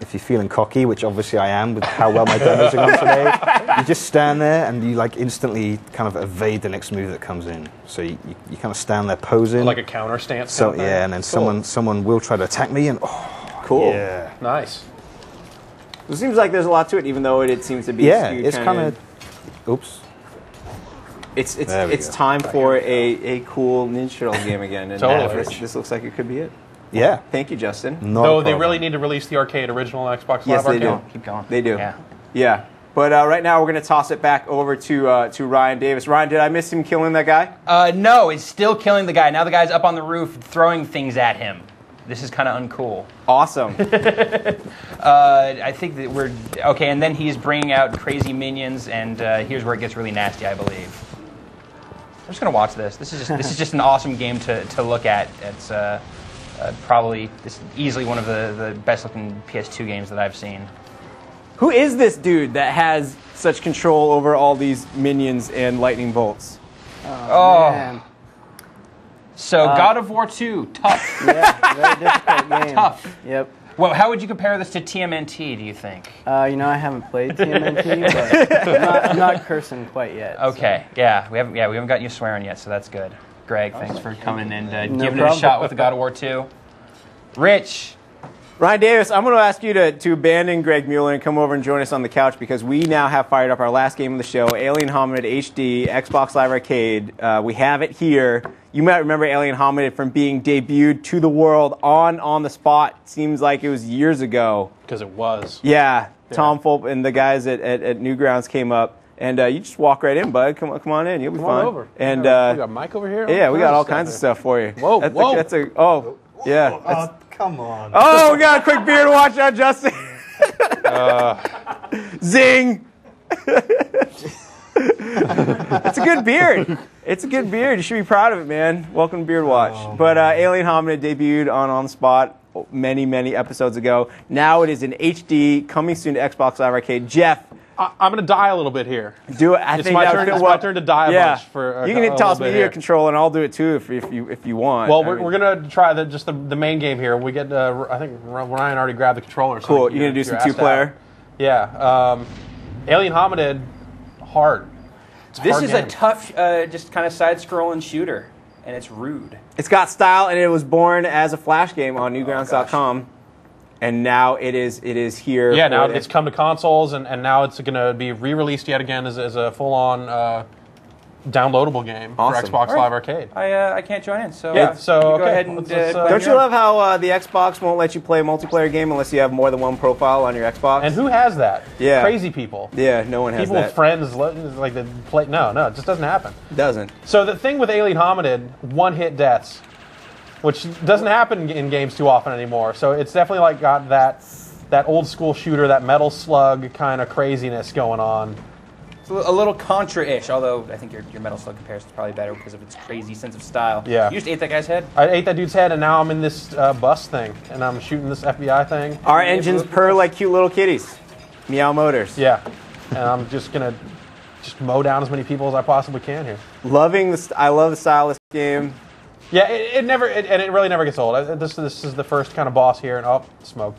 if you're feeling cocky, which obviously I am with how well my demos are going today, you just stand there and you like instantly kind of evade the next move that comes in. So you kind of stand there posing. like a counter stance. So kind of thing? yeah, and then Cool. someone will try to attack me and Cool. yeah. Nice. It seems like there's a lot to it, even though it seems to be. Yeah, skewed it's kinda- kind of. Oops. There we It's go. time for a cool Ninja Turtle game again. And Totally. this looks like it could be it. Yeah. Thank you, Justin. Not Though a they problem. really need to release the arcade original Xbox Yes, Live they Arcade. do. Keep going. They do. Yeah. Yeah. But right now we're going to toss it back over to Ryan Davis. Ryan, did I miss him killing that guy? No, it's still killing the guy. Now the guy's up on the roof throwing things at him. This is kind of uncool. Awesome. I think that we're okay, and then he's bringing out crazy minions, and here's where it gets really nasty, I believe. I'm just gonna watch this. This is just an awesome game to look at. It's probably it's easily one of the best looking PS2 games that I've seen. Who is this dude that has such control over all these minions and lightning bolts? Oh. Man. So God of War 2, tough. Yeah, very difficult game. Tough. Yep. Well, how would you compare this to TMNT, do you think? I haven't played TMNT, but I'm not cursing quite yet. Okay, yeah, we haven't gotten you swearing yet, so that's good. Greg, thanks for coming and No giving it a problem. shot with the God of War 2. Rich. Ryan Davis, I'm going to ask you to abandon Greg Mueller and come over and join us on the couch because we now have fired up our last game of the show, Alien Hominid HD, Xbox Live Arcade. We have it here. You might remember Alien Hominid from being debuted to the world on the spot. Seems like it was years ago. Because it was. Yeah, Tom Fulp and the guys at Newgrounds came up. And you just walk right in, bud. Come on in. You'll be Come fine. on over. And we got Mike over here. yeah, we got all kinds of stuff for you. Whoa, whoa. That's a yeah. Oh, come on. Oh, we got a quick beard watch out, Justin. Zing. It's a good beard. It's a good beard. You should be proud of it, man. Welcome to Beard Watch. But Alien Hominid debuted on the spot many episodes ago. Now it is in HD, coming soon to Xbox Live Arcade. Jeff, I'm going to die a little bit here. do it. I It's think my that turn. would It's fit my well. turn to die a bunch for you a can toss little me bit your here. control, and I'll do it too if you want. Well, I we're mean, going to try the main game here. We get. I think Ryan already grabbed the controller. So cool. You're gonna do some 2-player. Yeah. Alien Hominid, hard. It's a This hard is game. a tough, just kind of side-scrolling shooter, and it's rude. It's got style, and it was born as a Flash game on Newgrounds.com, and now it is here. Yeah, for now the- it's come to consoles, and now it's going to be re-released yet again as a full-on downloadable game Awesome. for Xbox All right. Live Arcade. I can't join in, so Yeah, so, you okay. go ahead and Let's, play Don't you your- love how the Xbox won't let you play a multiplayer game unless you have more than one profile on your Xbox? And who has that? Yeah. Crazy people. Yeah, no one has People that. with friends like the play. No, it just doesn't happen. Doesn't. So the thing with Alien Hominid, one-hit deaths, which doesn't happen in games too often anymore. So it's definitely like got that old school shooter, that Metal Slug kind of craziness going on. It's a little Contra-ish, although I think your Metal Slug comparison is probably better because of its crazy sense of style. Yeah. You just ate that guy's head? I ate that dude's head, and now I'm in this bus thing, and I'm shooting this FBI thing. Our engines purr like cute little kitties. Meow Motors. Yeah, and I'm just gonna mow down as many people as I possibly can here. I love the style of this game. Yeah, it really never gets old. This is the first kind of boss here, and smoke.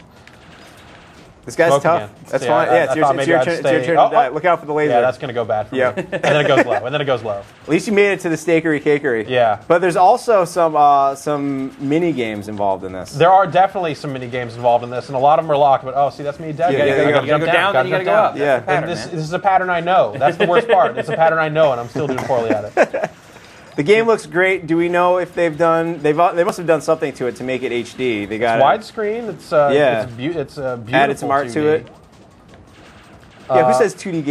This guy's Smoke tough. again. That's See, fine. Yeah, it's I your thought turn. maybe It's I'd your stay- turn to die. Look out for the laser. Yeah, that's going to go bad for Yep. me. And then it goes low. And then it goes low. At least you made it to the stakery cakery. Yeah. But there's also some mini games involved in this. There are definitely some mini games involved in this, and a lot of them are locked. But oh, see, that's me dead. Yeah, you gotta go down, then you gotta go up. Yeah. That's the pattern, this man. is a pattern I know. That's the worst part. It's a pattern I know, and I'm still doing poorly at it. The game looks great. Do we know if they must have done something to it to make it HD? They got It's widescreen. It's it's beautiful. Added some art 2D. to it. Yeah, who says 2D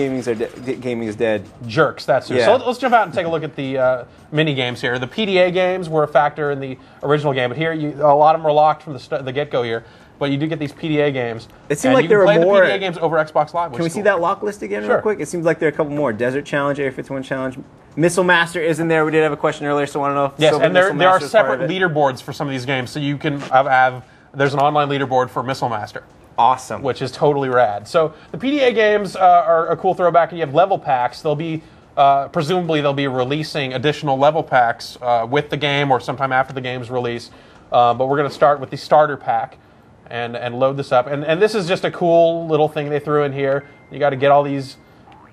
gaming is dead? Jerks, that's who. Yeah. So let's jump out and take a look at the mini games here. The PDA games were a factor in the original game, but here a lot of them were locked from the get-go here. But you do get these PDA games. It seemed and like you there can were play more. the PDA games over Xbox Live. Can we see cool. that lock list again Sure. real quick? It seems like there are a couple more. Desert Challenge, Area 51 Challenge. Missile Master is in there. We did have a question earlier, so I want to know if Yes, Silver and there Missile are Master is part separate of it. leaderboards for some of these games, so you can have there's an online leaderboard for Missile Master. Awesome. Which is totally rad. So the PDA games are a cool throwback, and you have level packs. They'll be presumably they'll be releasing additional level packs with the game or sometime after the game's release. But we're going to start with the starter pack and load this up. And this is just a cool little thing they threw in here. You got to get all these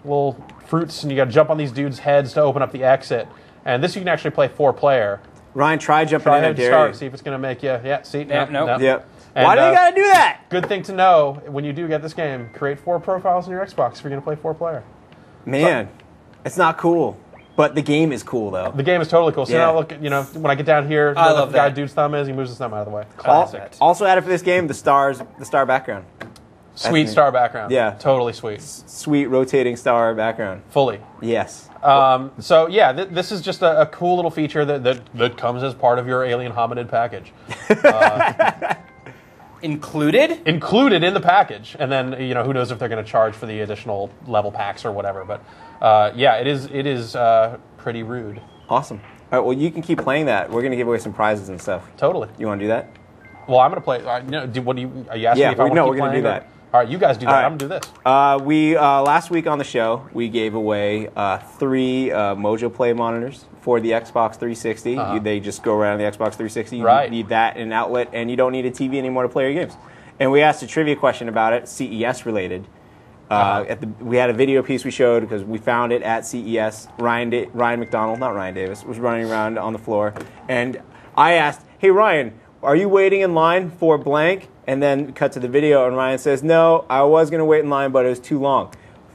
little fruits, and you got to jump on these dudes' heads to open up the exit. And this you can actually play 4-player. Ryan, try jumping Try in there, ahead Dare start. you. See if it's going to make you. Yeah, see? Yeah, nope. Yep. And, Why do you got to do that? Good thing to know when you do get this game. Create 4 profiles on your Xbox if you're going to play 4-player. Man, it's not cool. But the game is cool, though. The game is totally cool. So Yeah. now look, when I get down here, I where love the guy that. dude's thumb is, he moves his thumb out of the way. Classic. Also added for this game, the star background. Sweet That's star background. Yeah. Totally sweet. Sweet rotating star background. Fully. Yes. So yeah, this is just a cool little feature that comes as part of your Alien Hominid package. Included? Included in the package, and then who knows if they're going to charge for the additional level packs or whatever. But yeah, it is pretty rude. Awesome. All right, well, you can keep playing that. We're going to give away some prizes and stuff. Totally. You want to do that? Well, I'm going to play. What do you? Are you asking Yeah, me if I want to no, keep we're gonna playing? do or- that. All right, you guys do that. All right. I'm going to do this. We last week on the show, we gave away 3 Mojo Play monitors for the Xbox 360. They just go around the Xbox 360. You Right. need that in an outlet, and you don't need a TV anymore to play your games. And we asked a trivia question about it, CES related. We had a video piece we showed because we found it at CES. Ryan McDonald, not Ryan Davis, was running around on the floor. And I asked, hey, Ryan, are you waiting in line for blank? And then cut to the video, and Ryan says, no, I was going to wait in line, but it was too long.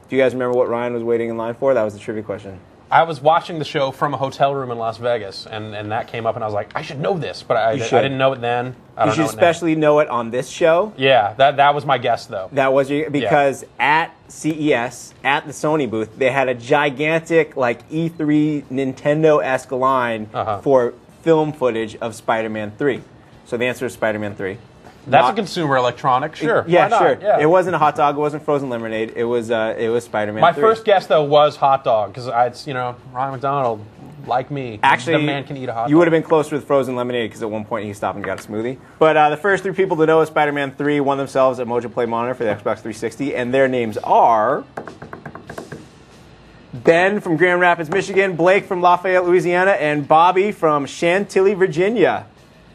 Do you guys remember what Ryan was waiting in line for? That was the trivia question. I was watching the show from a hotel room in Las Vegas, and that came up, and I was like, I should know this, but I didn't know it then. I You don't should know it now. especially know it on this show. Yeah, that was my guess, though. That was because at CES, at the Sony booth, they had a gigantic, like, E3 Nintendo-esque line for film footage of Spider-Man 3. So the answer is Spider-Man 3. That's a consumer electronic, sure. Yeah, Why not? sure. Yeah. It wasn't a hot dog. It wasn't frozen lemonade. It was Spider-Man. My 3. first guess, though, was hot dog, because Ryan McDonald, like me, Actually, the man can eat a hot dog. You would have been closer with frozen lemonade because at one point he stopped and got a smoothie. But the first 3 people to know Spider-Man 3 won themselves a Mojo Play monitor for the Xbox 360, and their names are Ben from Grand Rapids, Michigan, Blake from Lafayette, Louisiana, and Bobby from Chantilly, Virginia.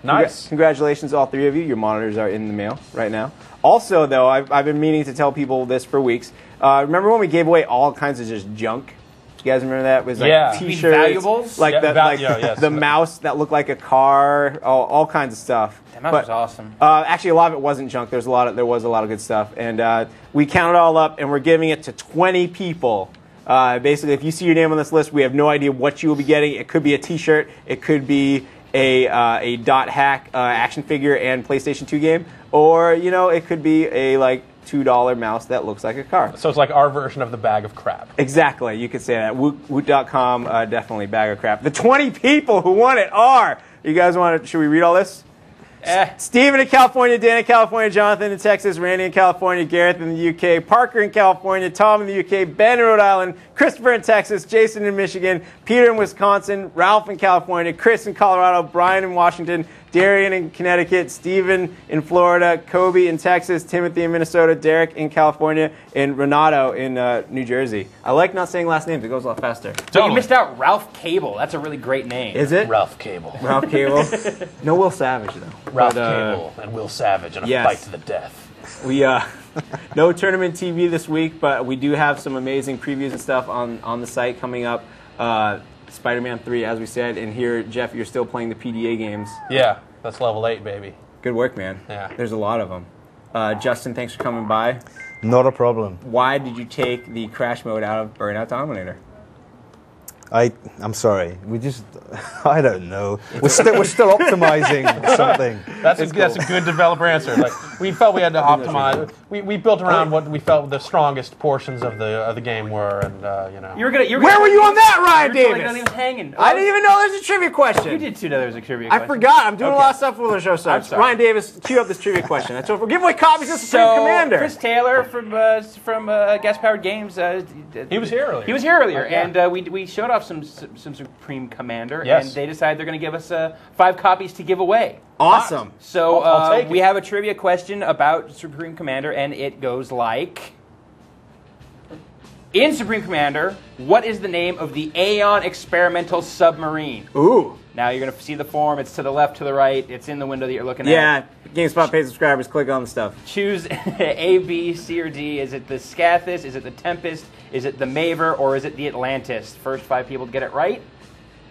Nice. Congratulations, all 3 of you. Your monitors are in the mail right now. Also, though, I've been meaning to tell people this for weeks. Remember when we gave away all kinds of just junk? You guys remember that? It was like T-shirts, valuables? like Yes. the mouse that looked like a car, all kinds of stuff. That mouse was awesome. Actually, a lot of it wasn't junk. There was a lot of good stuff, and we counted it all up, and we're giving it to 20 people. Basically, if you see your name on this list, we have no idea what you will be getting. It could be a T-shirt. It could be a dot hack action figure and PlayStation 2 game, or it could be a $2 mouse that looks like a car. So it's like our version of the bag of crap. Exactly, you could say that. Woot.com, definitely bag of crap. The 20 people who won it are. You guys want to? Should we read all this? Steven in California, Dan in California, Jonathan in Texas, Randy in California, Gareth in the UK, Parker in California, Tom in the UK, Ben in Rhode Island, Christopher in Texas, Jason in Michigan, Peter in Wisconsin, Ralph in California, Chris in Colorado, Brian in Washington, Darian in Connecticut, Steven in Florida, Kobe in Texas, Timothy in Minnesota, Derek in California, and Renato in New Jersey. I like not saying last names. It goes a lot faster. But you missed out Ralph Cable. That's a really great name. Is it? Ralph Cable. Ralph Cable. No Will Savage, though. Ralph Cable and Will Savage in a fight to the death. No tournament TV this week, but we do have some amazing previews and stuff on the site coming up. Spider-Man 3, as we said, and here, Jeff, you're still playing the PDA games. Yeah, that's level 8, baby. Good work, man. Yeah. There's a lot of them. Justin, thanks for coming by. Not a problem. Why did you take the crash mode out of Burnout Dominator? I'm sorry. We just, I don't know. We're still optimizing something. That's a good developer answer. Like we felt we had to optimize. We built around what we felt the strongest portions of the game were, and you know. You were gonna Where were you on that, Ryan Davis? He was hanging. I didn't even know there's a trivia question. You did too know there was a trivia question. I forgot. I'm doing a Okay. lot of stuff before the show starts. sorry. Ryan Davis, cue up this trivia question. So we're giving away copies of Supreme Commander. Chris Taylor from Gas Powered Games. He was here earlier. He was here earlier, Yeah. and we showed off some Supreme Commander, Yes. and they decided they're going to give us 5 copies to give away. Awesome. So I'll take it. we have a trivia question about Supreme Commander, and it goes like: in Supreme Commander, what is the name of the Aeon experimental submarine? Ooh. Now you're going to see the form. It's to the left, to the right. It's in the window that you're looking at. Yeah, GameSpot paid subscribers, click on the stuff. Choose A, B, C, or D. Is it the Scathis? Is it the Tempest? Is it the Maver? Or is it the Atlantis? First 5 people to get it right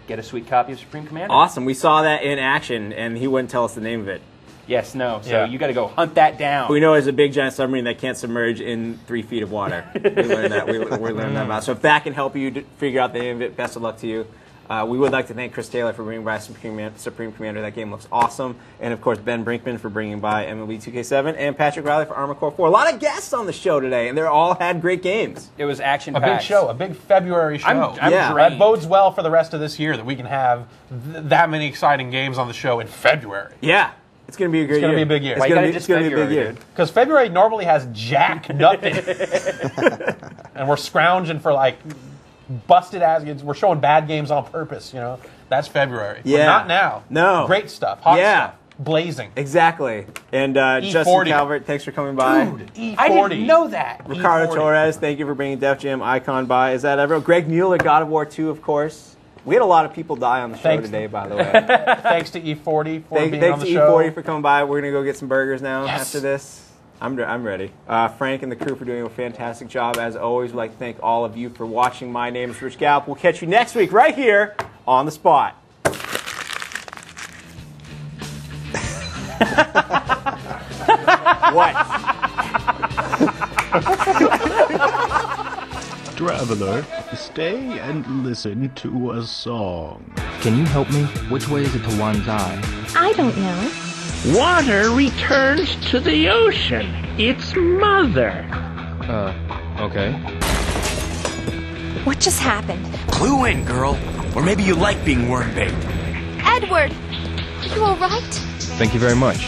get a sweet copy of Supreme Commander. Awesome. We saw that in action, and he wouldn't tell us the name of it. Yes, no. So Yeah. you got to go hunt that down. We know it's a big giant submarine that can't submerge in 3 feet of water. We learned that. We learned that about. So if that can help you figure out the name of it, best of luck to you. We would like to thank Chris Taylor for bringing by Supreme Commander. That game looks awesome. And, of course, Ben Brinkman for bringing by MLB 2K7. And Patrick Riley for Armored Core 4. A lot of guests on the show today, and they all had great games. It was action A big show, a big February show. I'm Yeah. That bodes well for the rest of this year that we can have that many exciting games on the show in February. Yeah. It's going to be a great year. It's going to be a big year. It's going to be a big year. Because February normally has jack nothing. And we're scrounging for, like, busted ass. We're showing bad games on purpose, you know. That's February. But Yeah. not now. No. Great stuff. Hot Yeah. stuff. Blazing. Exactly. And Justin E40. Calvert, thanks for coming by. Dude, E40. I didn't know that. Ricardo E40. Torres, thank you for bringing Def Jam Icon by. Is that everyone? Greg Mueller, God of War 2, of course. We had a lot of people die on the show Thanks. today, by the way. Thanks to E40 for being on Thanks the to show. E40 for coming by. We're going to go get some burgers now Yes. after this. I'm ready. Frank and the crew for doing a fantastic job. As always, we'd like to thank all of you for watching. My name is Rich Gallup. We'll catch you next week right here on The Spot. What? Traveler, stay and listen to a song. Can you help me? Which way is it to Wanzai? I don't know. Water returns to the ocean. Its mother. Okay. What just happened? Clue in, girl. Or maybe you like being worm bait. Edward! Are you alright? Thank you very much.